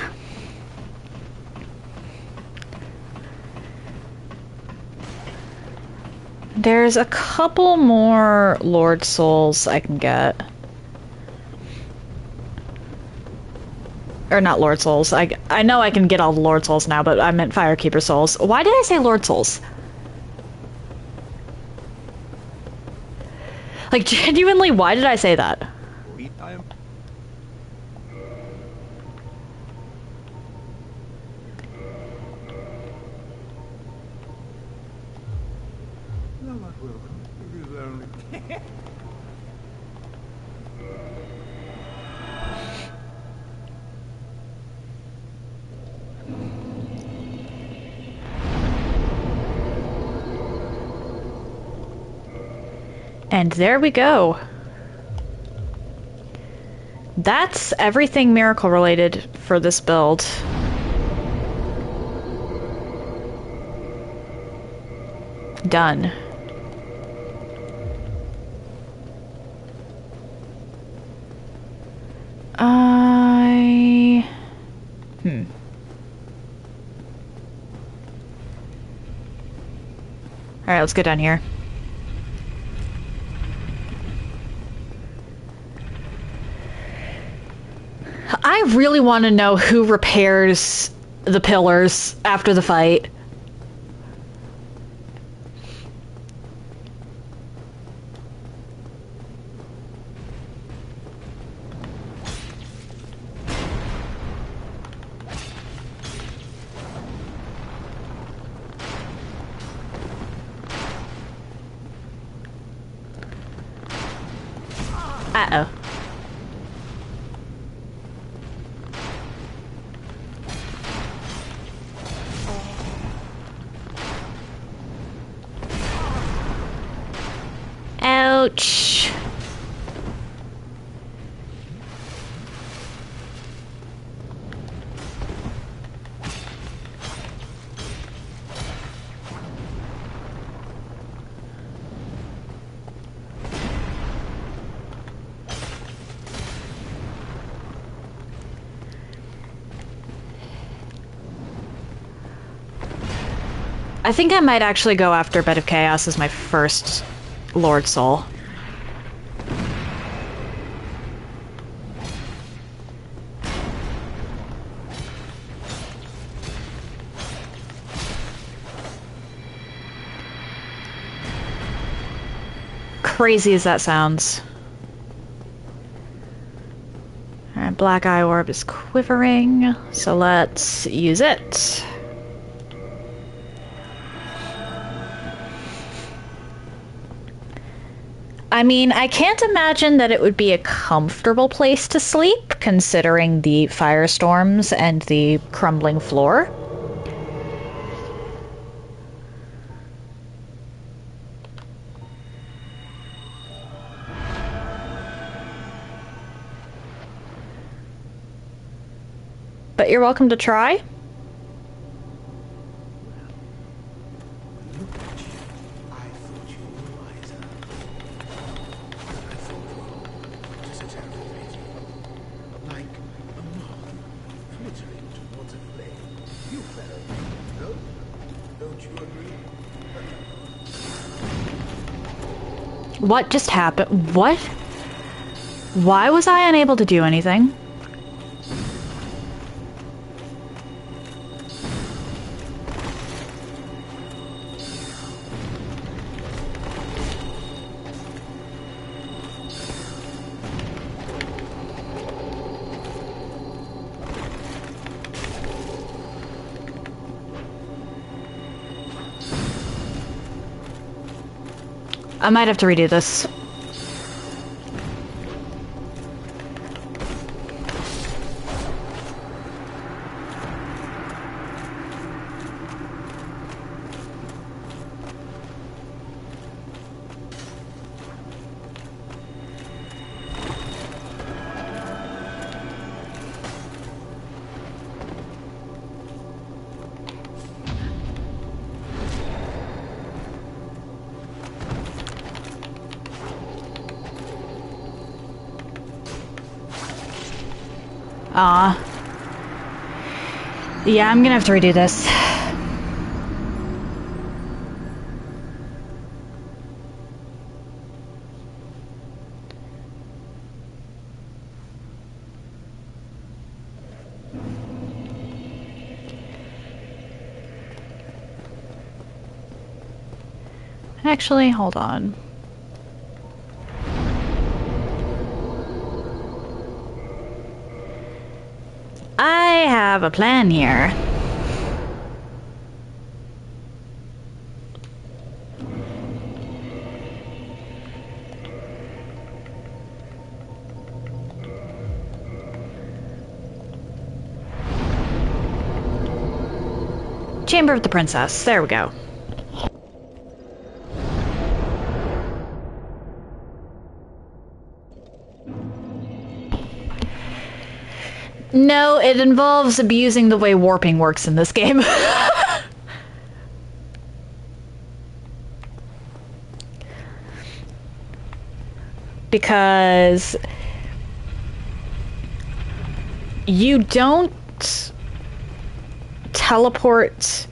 There's a couple more Lord Souls I can get. Or not Lord Souls. I know I can get all the Lord Souls now, but I meant Firekeeper Souls. Why did I say Lord Souls? Like, genuinely, why did I say that? And there we go. That's everything miracle related for this build. Done. Alright, let's go down here. I really want to know who repairs the pillars after the fight. Uh-oh. Ouch. I think I might actually go after Bed of Chaos as my first Lord Soul. Crazy as that sounds. Alright, Black Eye Orb is quivering, so let's use it. I mean, I can't imagine that it would be a comfortable place to sleep, considering the firestorms and the crumbling floor. But you're welcome to try. What just happened? What? Why was I unable to do anything? I might have to redo this. Yeah, I'm gonna have to redo this. Actually, hold on. I have a plan here. Chamber of the Princess. There we go. No, it involves abusing the way warping works in this game. Because you don't teleport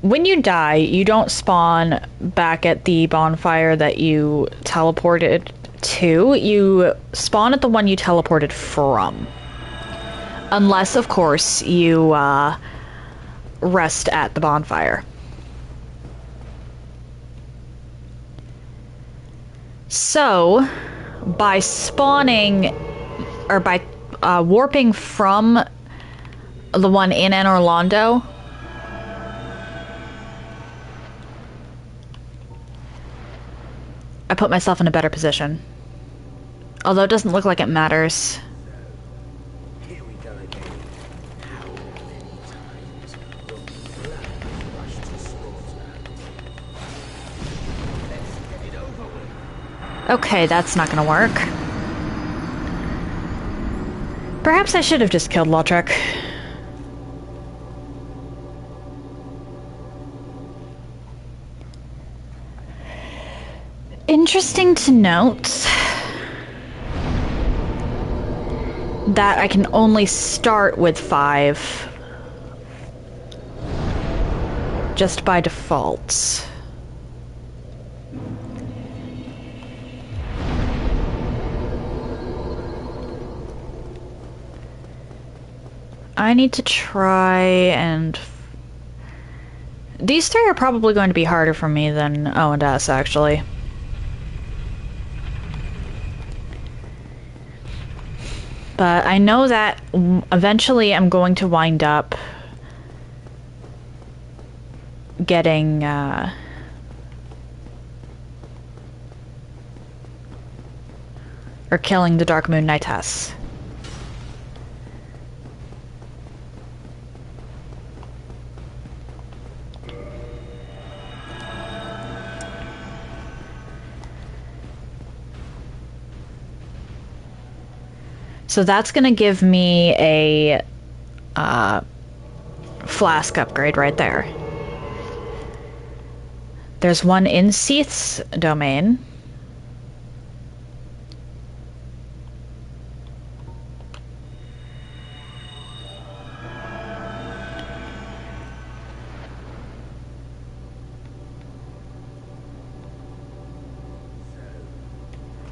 when you die, you don't spawn back at the bonfire that you teleported to. You spawn at the one you teleported from. Unless, of course, you rest at the bonfire. So, by spawning, or by warping from the one in Orlando I put myself in a better position. Although it doesn't look like it matters. Here we go again. How many times will blood rush to slaughter? Let's get it over with. Okay, that's not gonna work. Perhaps I should have just killed Lautrec. Interesting to note that I can only start with 5 just by default. I need to try and... These 3 are probably going to be harder for me than O and S, actually. But I know that eventually I'm going to wind up getting, or killing the Dark Moon Knightess. So that's going to give me a flask upgrade right there. There's one in Seath's domain.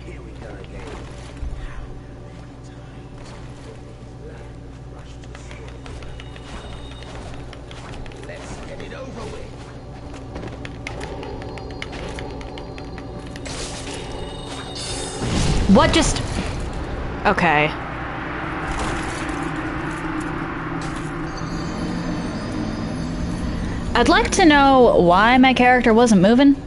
Here we go again. How many times will blood rush to slaughter? Let's get it over with. What just... Okay. I'd like to know why my character wasn't moving.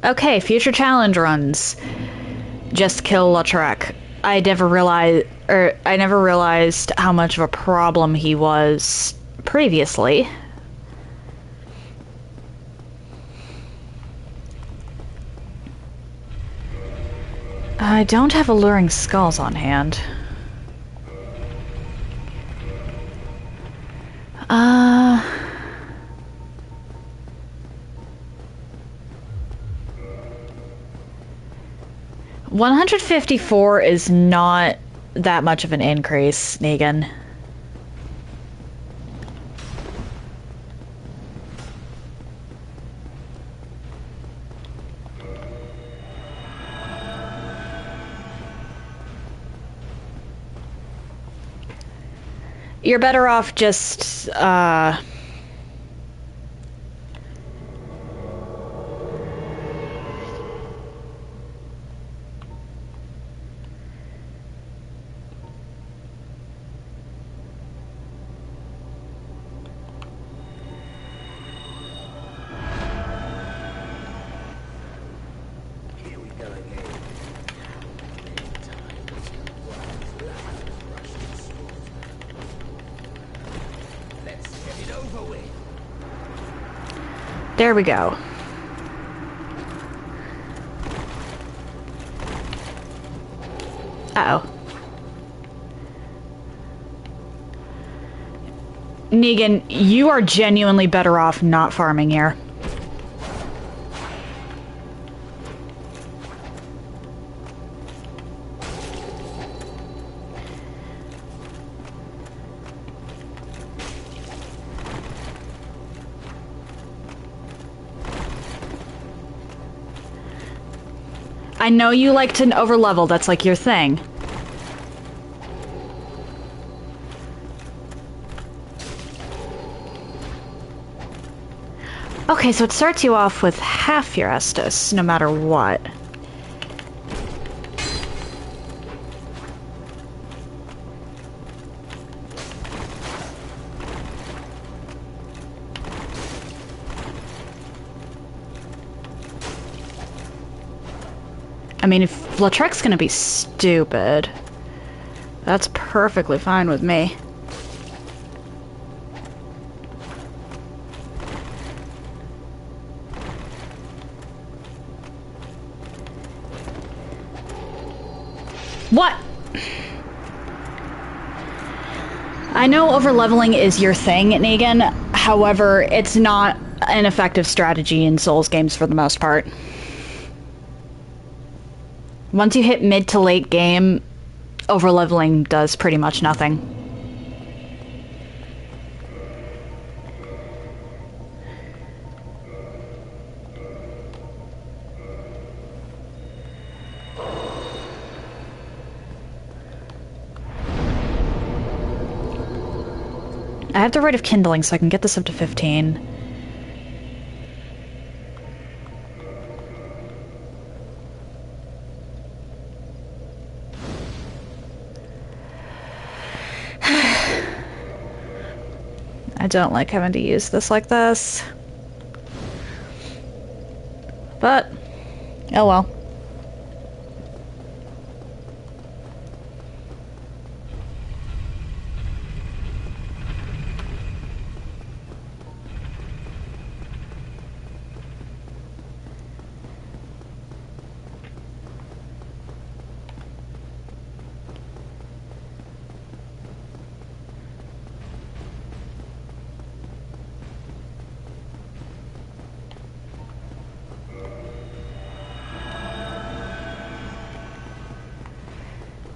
Okay, future challenge runs. Just kill Lautrec. I never realized how much of a problem he was previously. I don't have alluring skulls on hand. 154 is not that much of an increase, Negan. You're better off just, Here we go again. How many times will blood rush to slaughter? Let's get it over with. There we go. Uh-oh. Negan, you are genuinely better off not farming here. I know you like to overlevel, that's like your thing. Okay, so it starts you off with half your Estus, no matter what. I mean, if Lautrec's gonna be stupid, that's perfectly fine with me. What? I know overleveling is your thing, Negan. However, it's not an effective strategy in Souls games for the most part. Once you hit mid to late game, overleveling does pretty much nothing. I have the Rite of Kindling, so I can get this up to 15. I don't like having to use this like this. But, oh well.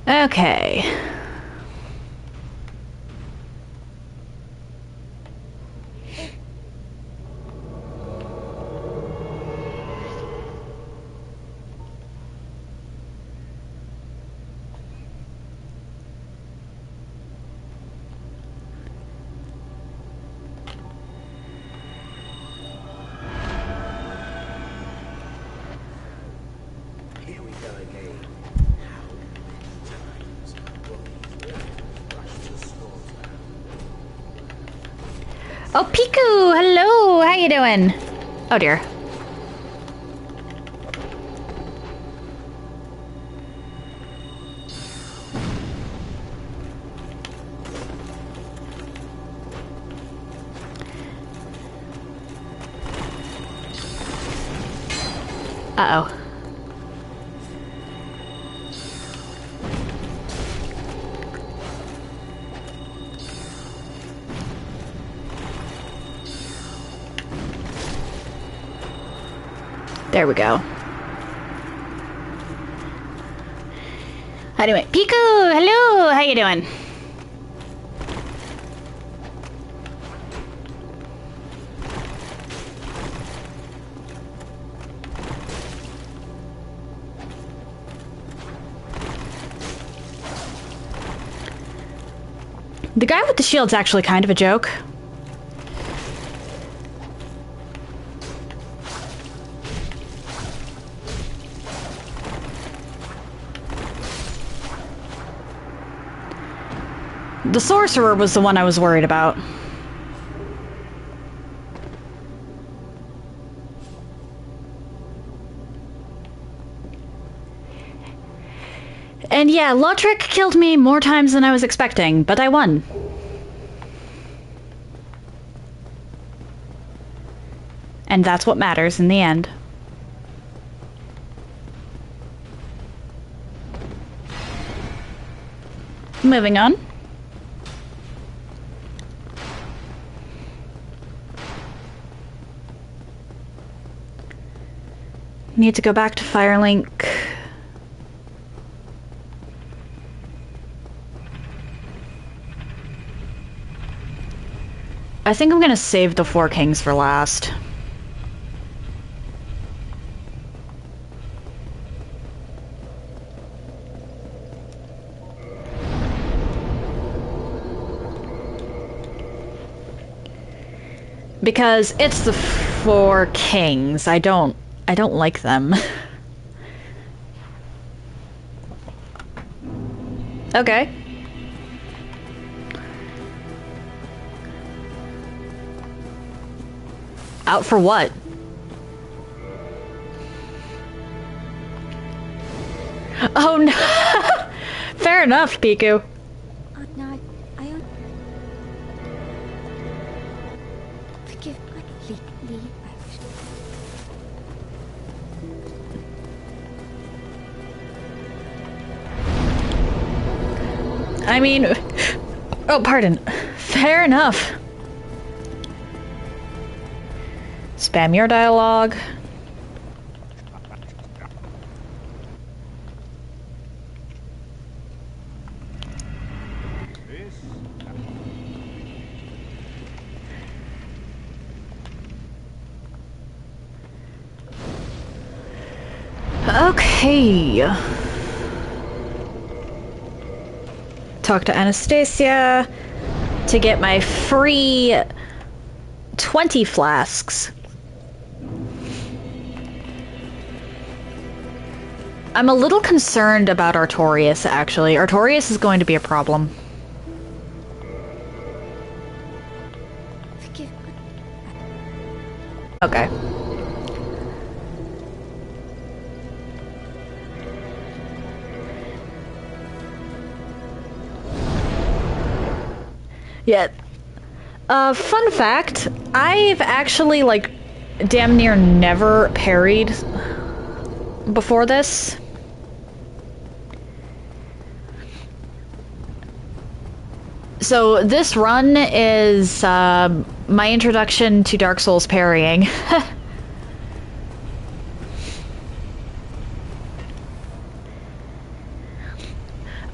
Okay. Here we go again. How many times will these lads rush to slaughter? Oh, Piku! Hello! How you doing? Oh dear. Uh-oh. There we go. Anyway, Piku! Hello! How you doing? The guy with the shield's actually kind of a joke. The sorcerer was the one I was worried about. And yeah, Lautrec killed me more times than I was expecting, but I won. And that's what matters in the end. Moving on. Need to go back to Firelink. I think I'm gonna save the Four Kings for last. Because it's the Four Kings. I don't like them. Okay. Out for what? Oh no! Fair enough, Piku. No, I... Forgive me. Leave out. I mean... Oh, pardon. Fair enough. Spam your dialogue. Okay. Talk to Anastasia to get my free 20 flasks. I'm a little concerned about Artorias, actually. Artorias is going to be a problem. Forgive me. Okay. Yeah. Fun fact, I've actually, like, damn near never parried before this. So this run is my introduction to Dark Souls parrying.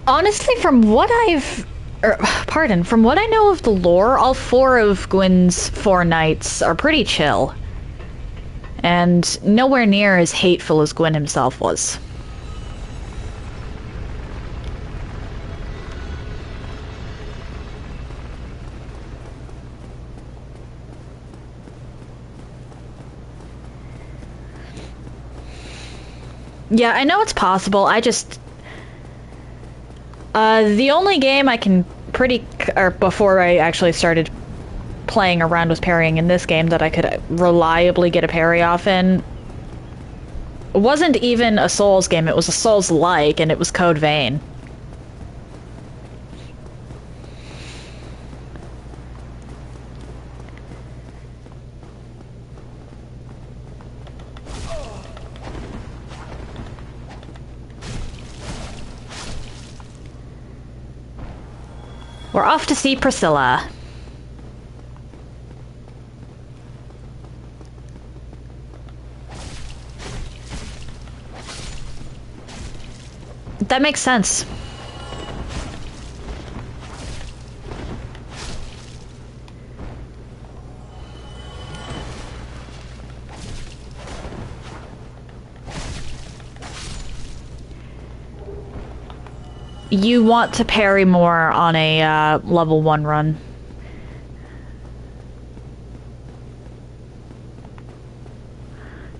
Honestly, from what from what I know of the lore, all 4 of Gwyn's 4 knights are pretty chill. And nowhere near as hateful as Gwyn himself was. Yeah, I know it's possible, I just... the only game I can before I actually started playing around with parrying in this game that I could reliably get a parry off in wasn't even a Souls game, it was a Souls-like, and it was Code Vein. We're off to see Priscilla. That makes sense. You want to parry more on a level 1 run.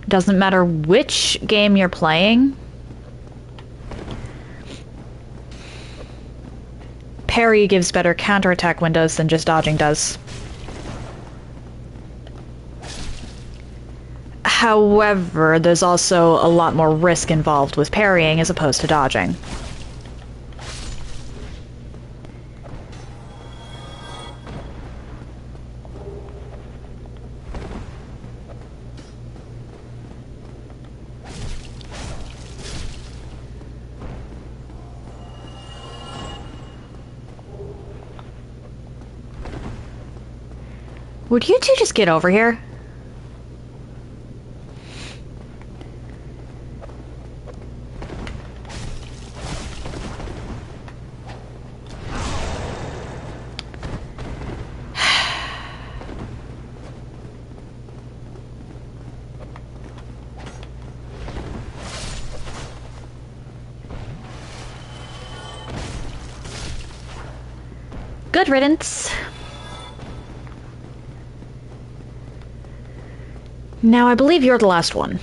Doesn't matter which game you're playing. Parry gives better counterattack windows than just dodging does. However, there's also a lot more risk involved with parrying as opposed to dodging. Would you two just get over here? Good riddance. Now, I believe you're the last one.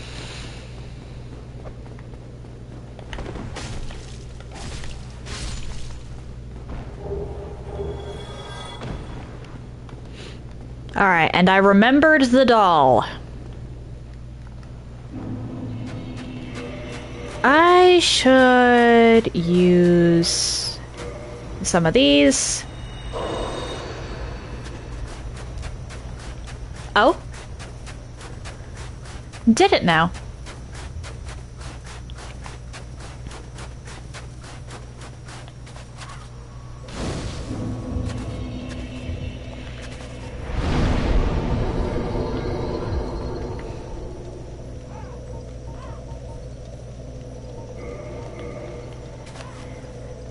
Alright, and I remembered the doll. I should use some of these. Oh? Did it now?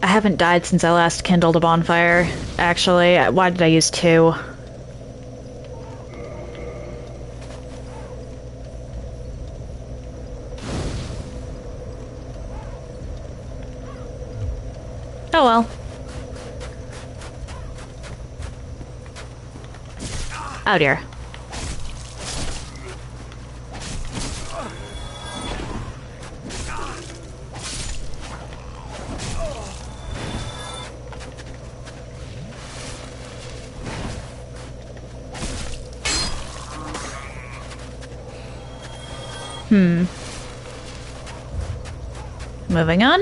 I haven't died since I last kindled a bonfire, actually. Why did I use 2? Oh well. Oh dear. Moving on.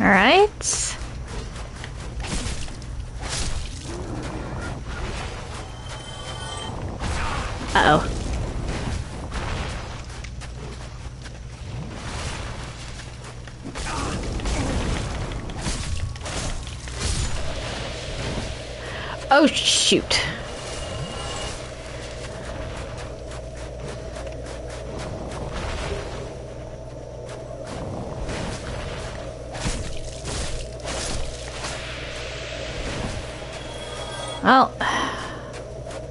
All right. Uh-oh. Oh, shoot. Well,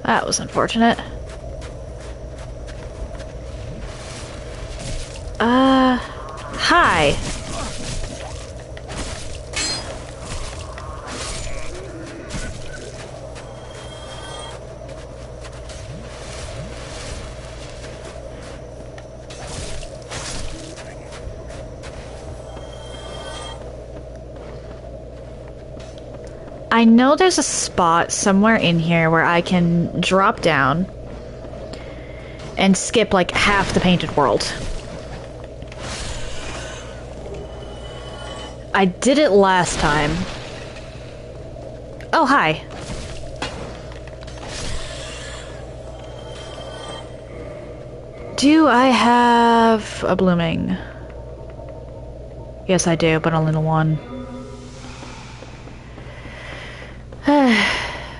that was unfortunate. Hi. I know there's a spot somewhere in here where I can drop down and skip like half the painted world. I did it last time. Oh, hi. Do I have a blooming? Yes, I do, but only the one.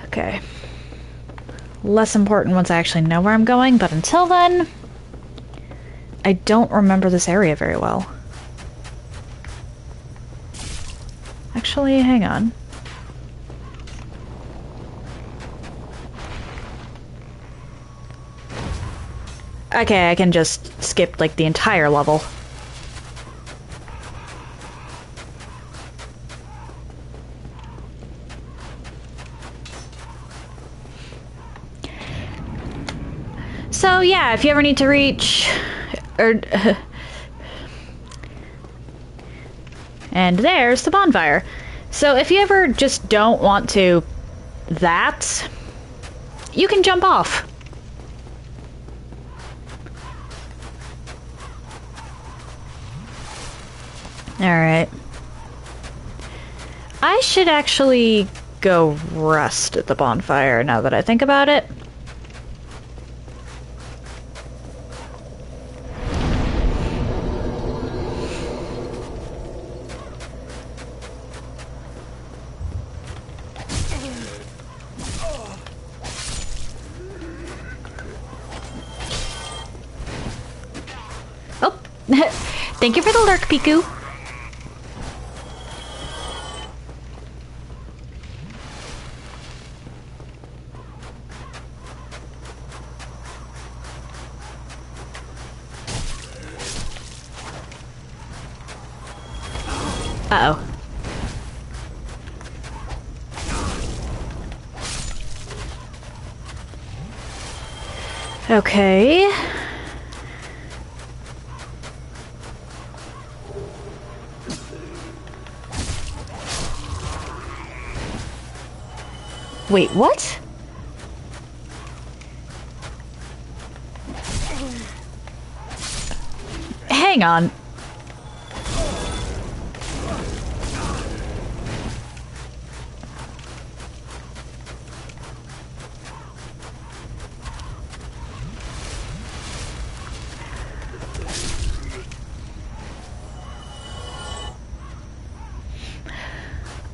Okay. Less important once I actually know where I'm going, but until then, I don't remember this area very well. Actually, hang on. Okay, I can just skip, like, the entire level. So, yeah, if you ever need to reach... and there's the bonfire. So if you ever just don't want to... you can jump off. Alright. I should actually go rest at the bonfire now that I think about it. Oh, thank you for the lurk, Piku. Uh-oh. Okay. Wait, what? Hang on.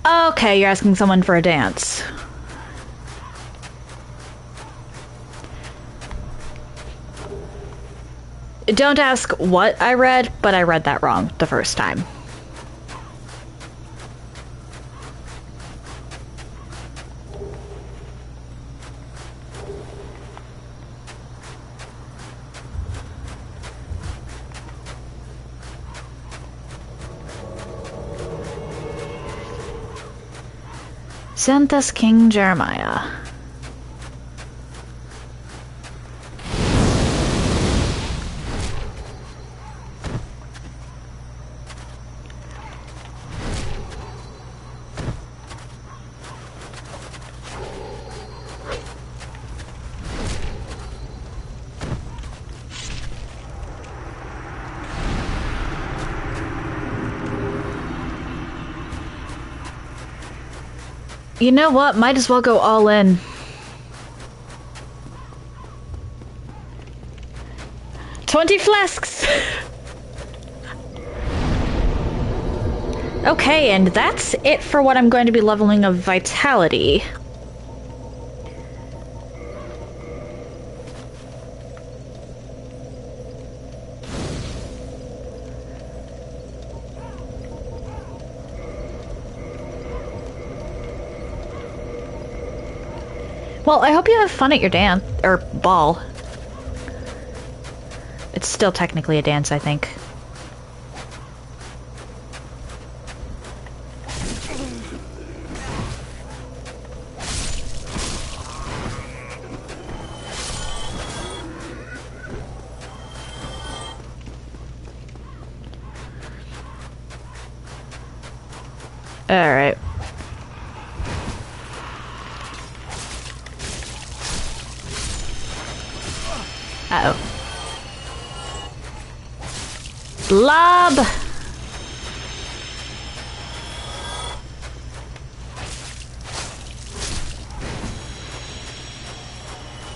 Okay, you're asking someone for a dance. Don't ask what I read, but I read that wrong the first time. Sent us King Jeremiah. You know what? Might as well go all in. $20 flasks! Okay, and that's it for what I'm going to be leveling of vitality. Well, I hope you have fun at your dance, or ball. It's still technically a dance, I think. Alright. Uh-oh. Blob!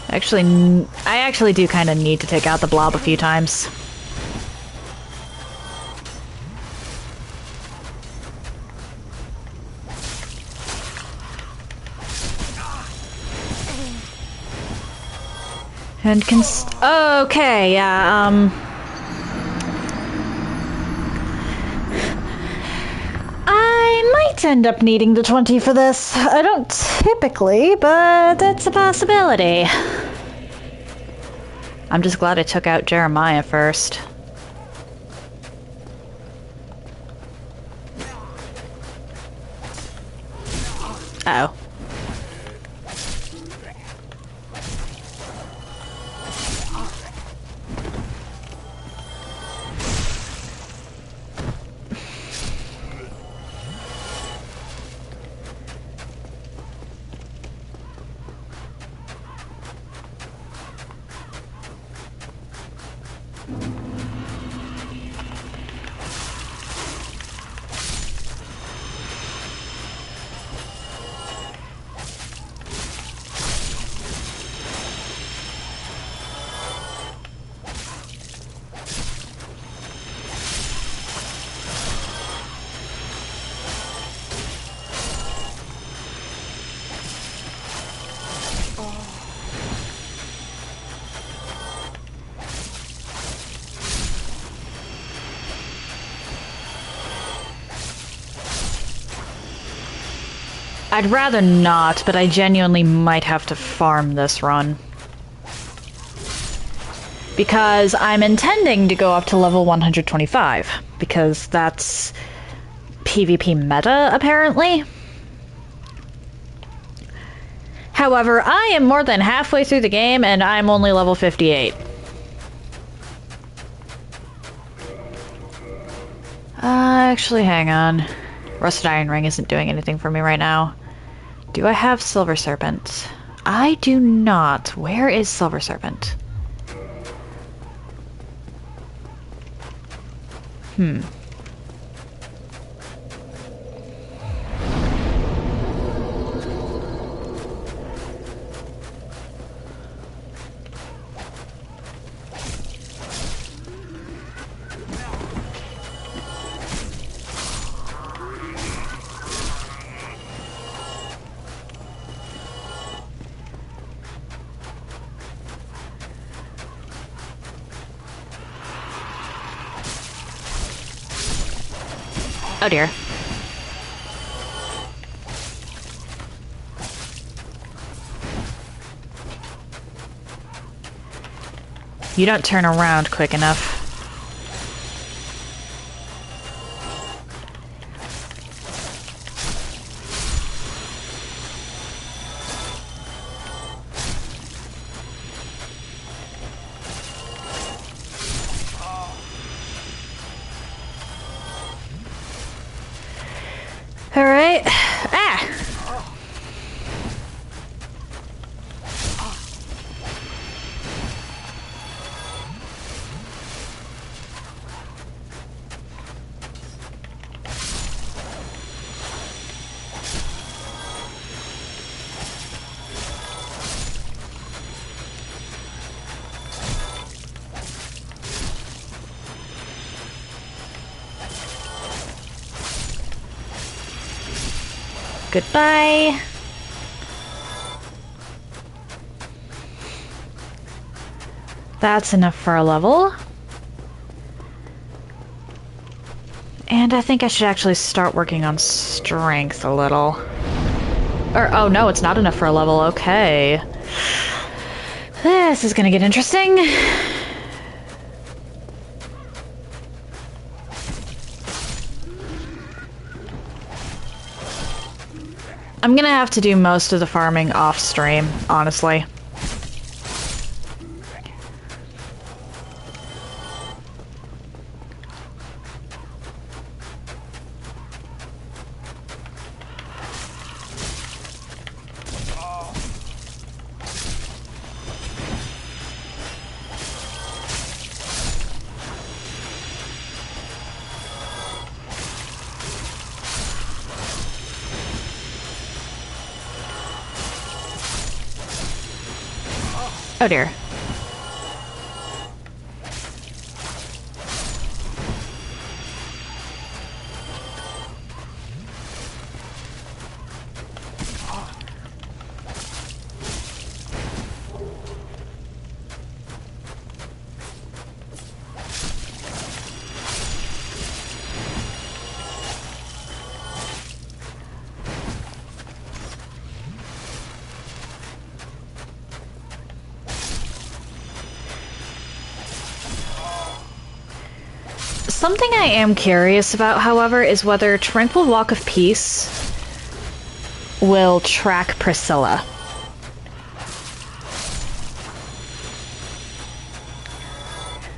Actually, I actually do kind of need to take out the blob a few times. And okay, yeah, I might end up needing the 20 for this. I don't typically, but that's a possibility. I'm just glad I took out Jeremiah first. Uh-oh. I'd rather not, but I genuinely might have to farm this run. Because I'm intending to go up to level 125, because that's PvP meta, apparently. However, I am more than halfway through the game and I'm only level 58. Actually, hang on. Rusted Iron Ring isn't doing anything for me right now. Do I have Silver Serpent? I do not. Where is Silver Serpent? Oh dear. You don't turn around quick enough. All right. Ah! Goodbye. That's enough for a level. And I think I should actually start working on strength a little. Or, oh no, it's not enough for a level. Okay. This is gonna get interesting. I'm gonna have to do most of the farming off stream, honestly. Oh dear. Something I am curious about, however, is whether Tranquil Walk of Peace will track Priscilla.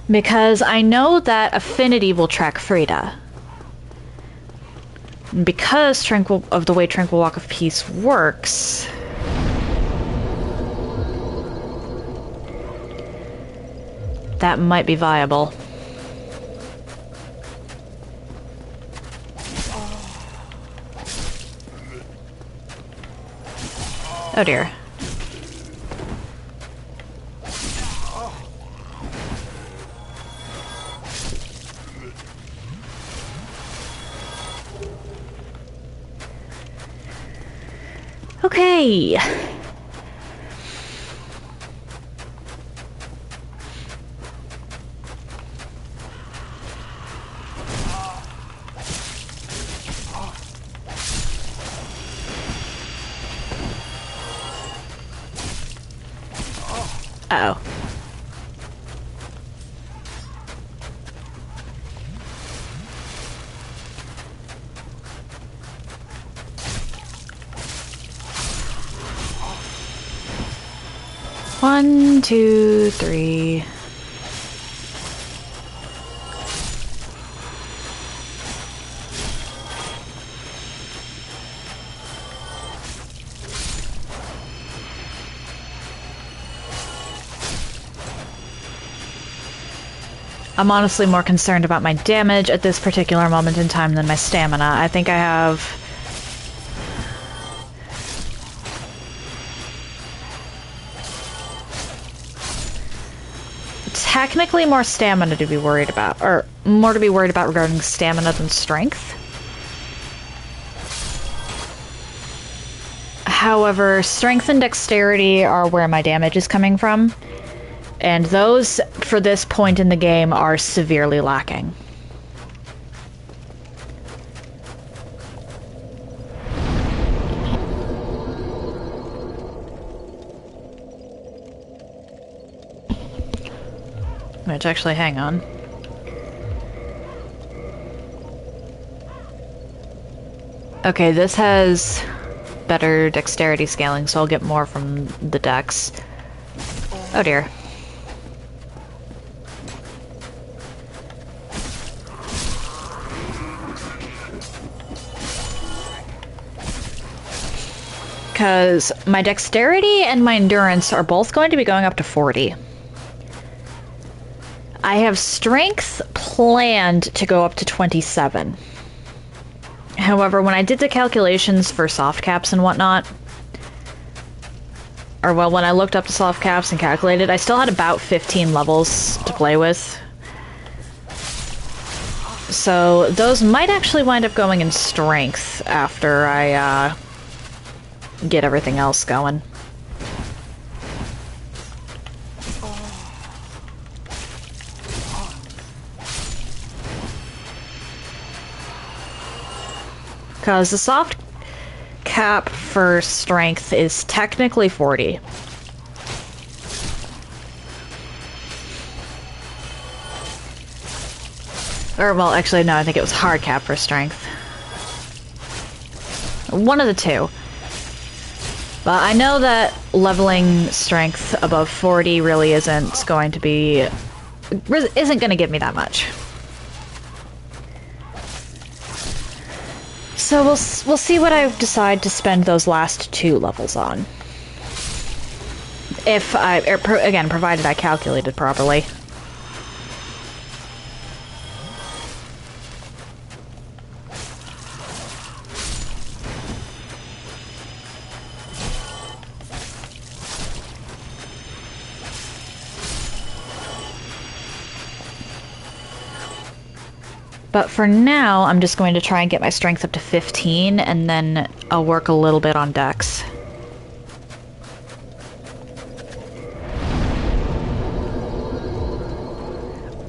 Because I know that Affinity will track Frida. Because of the way Tranquil Walk of Peace works, that might be viable. Oh dear. Okay. Uh-oh. 1, 2, 3. I'm honestly more concerned about my damage at this particular moment in time than my stamina. I think I have... technically more stamina to be worried about, or more to be worried about regarding stamina than strength. However, strength and dexterity are where my damage is coming from. And those, for this point in the game, are severely lacking. Which, actually, hang on. Okay, this has better dexterity scaling, so I'll get more from the dex. Oh dear. Because my dexterity and my endurance are both going to be going up to 40. I have strength planned to go up to 27. However, when I did the calculations for soft caps and whatnot, or well, when I looked up the soft caps and calculated, I still had about 15 levels to play with. So those might actually wind up going in strength after I get everything else going. Because the soft cap for strength is technically 40. Or, well, actually, no, I think it was hard cap for strength. One of the two. But I know that leveling strength above 40 really isn't going to give me that much. So we'll see what I decide to spend those last 2 levels on. If again, provided I calculated properly. But for now, I'm just going to try and get my strength up to 15, and then I'll work a little bit on dex.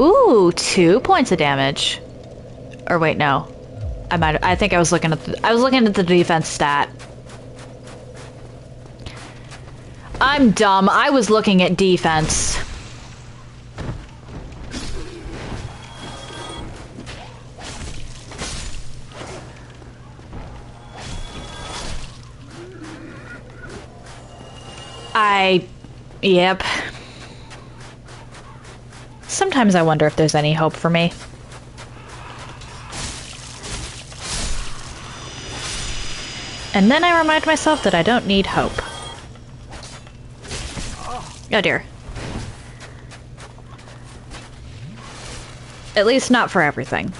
Ooh, 2 points of damage. Or wait, no. I think I was looking at the defense stat. I'm dumb. I was looking at defense. Yep. Sometimes I wonder if there's any hope for me. And then I remind myself that I don't need hope. Oh dear. At least not for everything.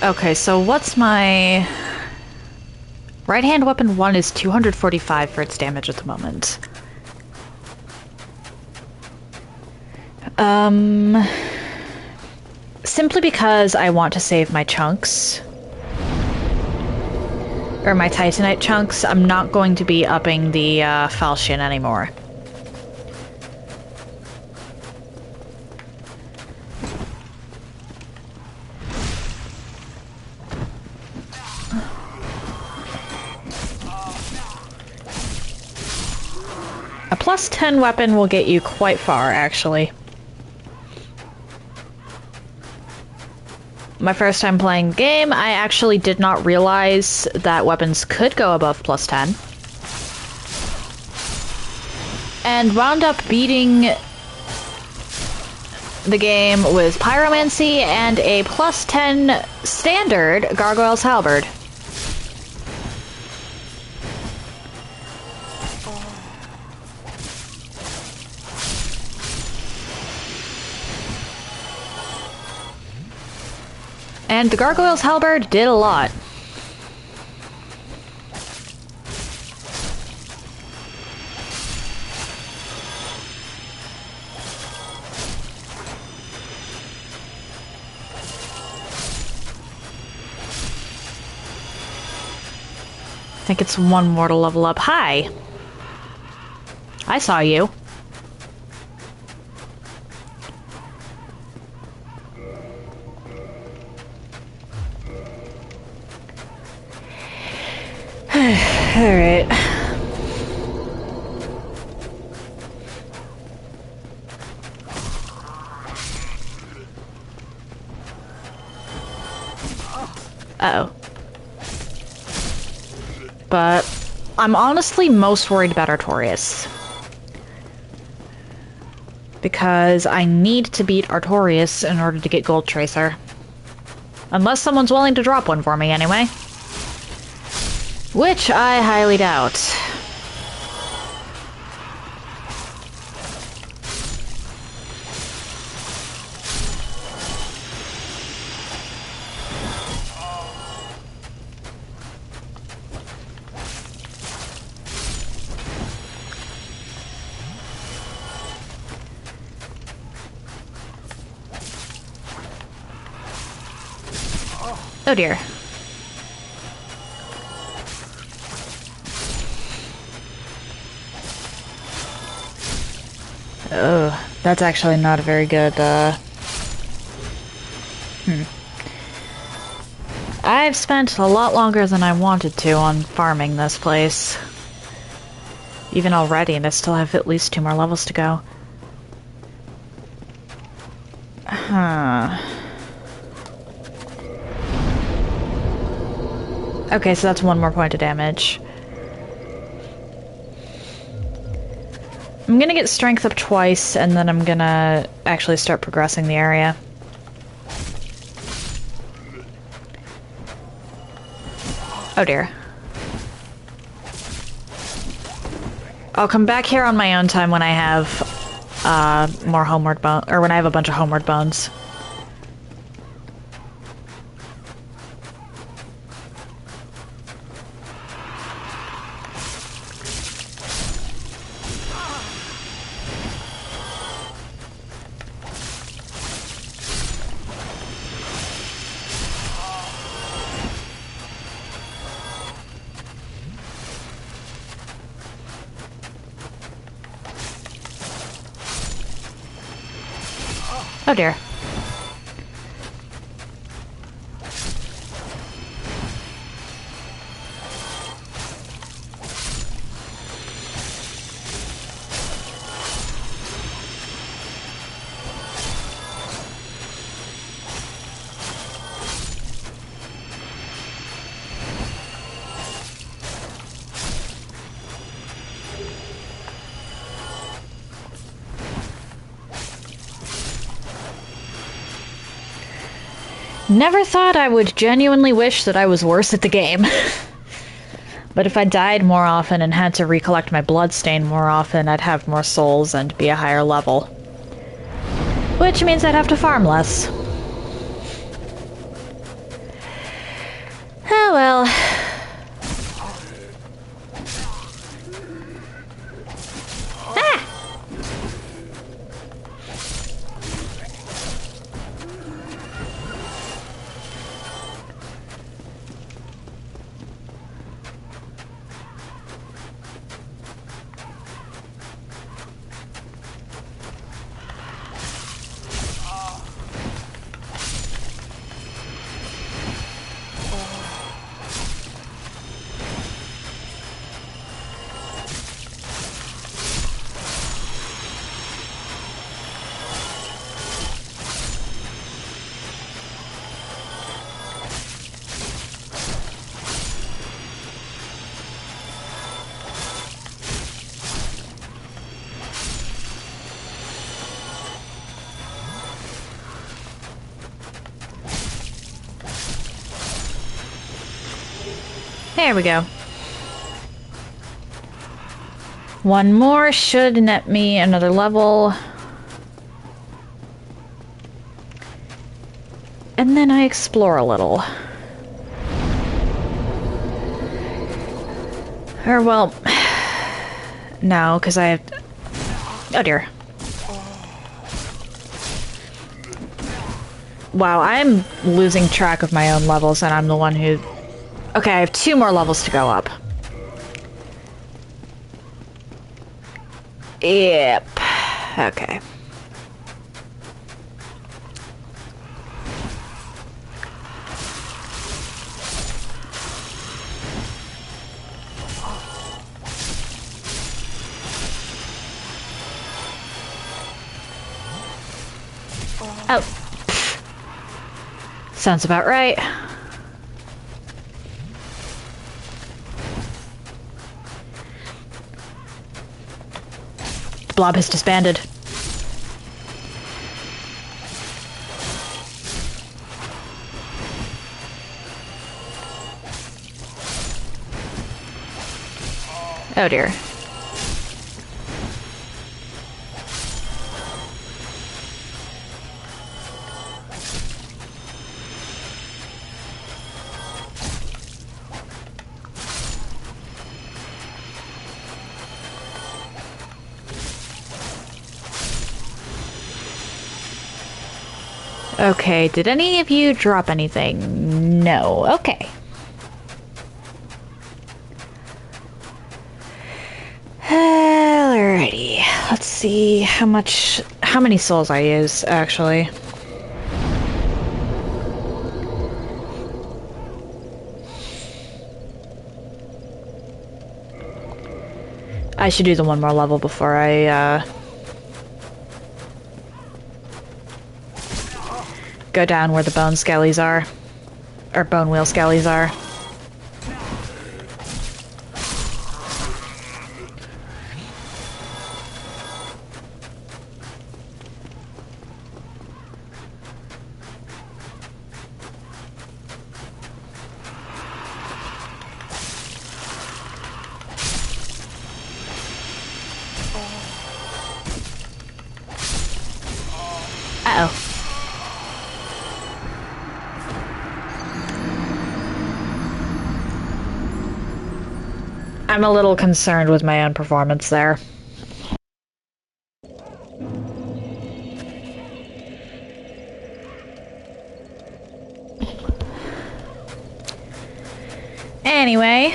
Okay, so what's my... Right-hand weapon 1 is 245 for its damage at the moment. Simply because I want to save my chunks. Or my Titanite chunks, I'm not going to be upping the falchion anymore. A plus 10 weapon will get you quite far, actually. My first time playing the game, I actually did not realize that weapons could go above plus 10. And wound up beating the game with Pyromancy and a plus 10 standard Gargoyle's Halberd. And the Gargoyle's Halberd did a lot. I think it's one more to level up. Hi! I saw you. Alright. Uh-oh. But I'm honestly most worried about Artorias. Because I need to beat Artorias in order to get Gold Tracer. Unless someone's willing to drop one for me, anyway. Which I highly doubt. Oh dear. Oh, that's actually not a very good, I've spent a lot longer than I wanted to on farming this place. Even already, and I still have at least 2 more levels to go. Huh. Okay, so that's 1 more point of damage. I'm gonna get strength up twice, and then I'm gonna actually start progressing the area. Oh dear. I'll come back here on my own time when I have more homeward bone, or when I have a bunch of homeward bones. Oh dear. Never thought I would genuinely wish that I was worse at the game. But if I died more often and had to recollect my bloodstain more often, I'd have more souls and be a higher level. Which means I'd have to farm less. Oh well. There we go. One more should net me another level. And then I explore a little. Or, well... No, because I have... Oh dear. Wow, I'm losing track of my own levels, and I'm the one who... Okay, I have 2 more levels to go up. Yep. Okay. Oh. Sounds about right. The blob has disbanded. Oh dear. Okay, did any of you drop anything? No. Okay. Alrighty. Let's see how many souls I use, actually. I should do the one more level before I, go down where the bone skellies are. Or bone wheel skellies are. Uh-oh. I'm a little concerned with my own performance there. Anyway.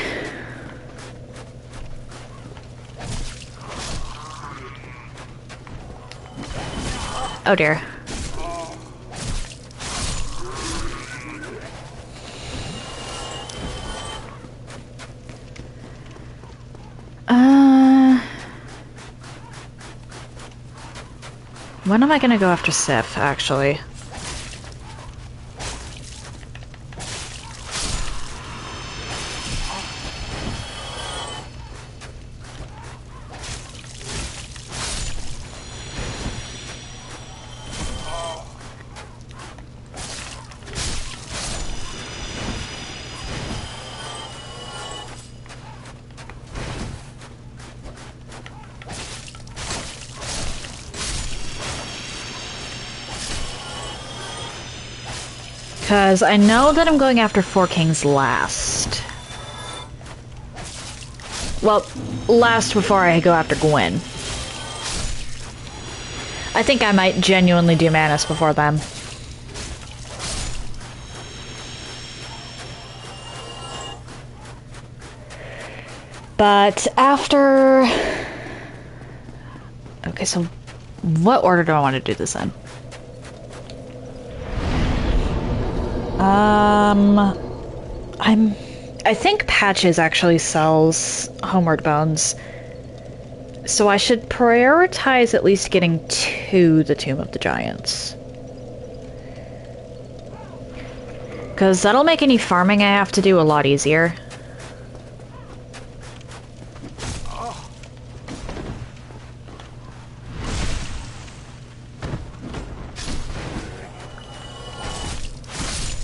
Oh dear. When am I gonna go after Sif, actually? Because I know that I'm going after Four Kings last. Well, last before I go after Gwyn. I think I might genuinely do Manus before them. But after... Okay, so what order do I want to do this in? I think Patches actually sells Homeward Bones. So I should prioritize at least getting to the Tomb of the Giants. Because that'll make any farming I have to do a lot easier.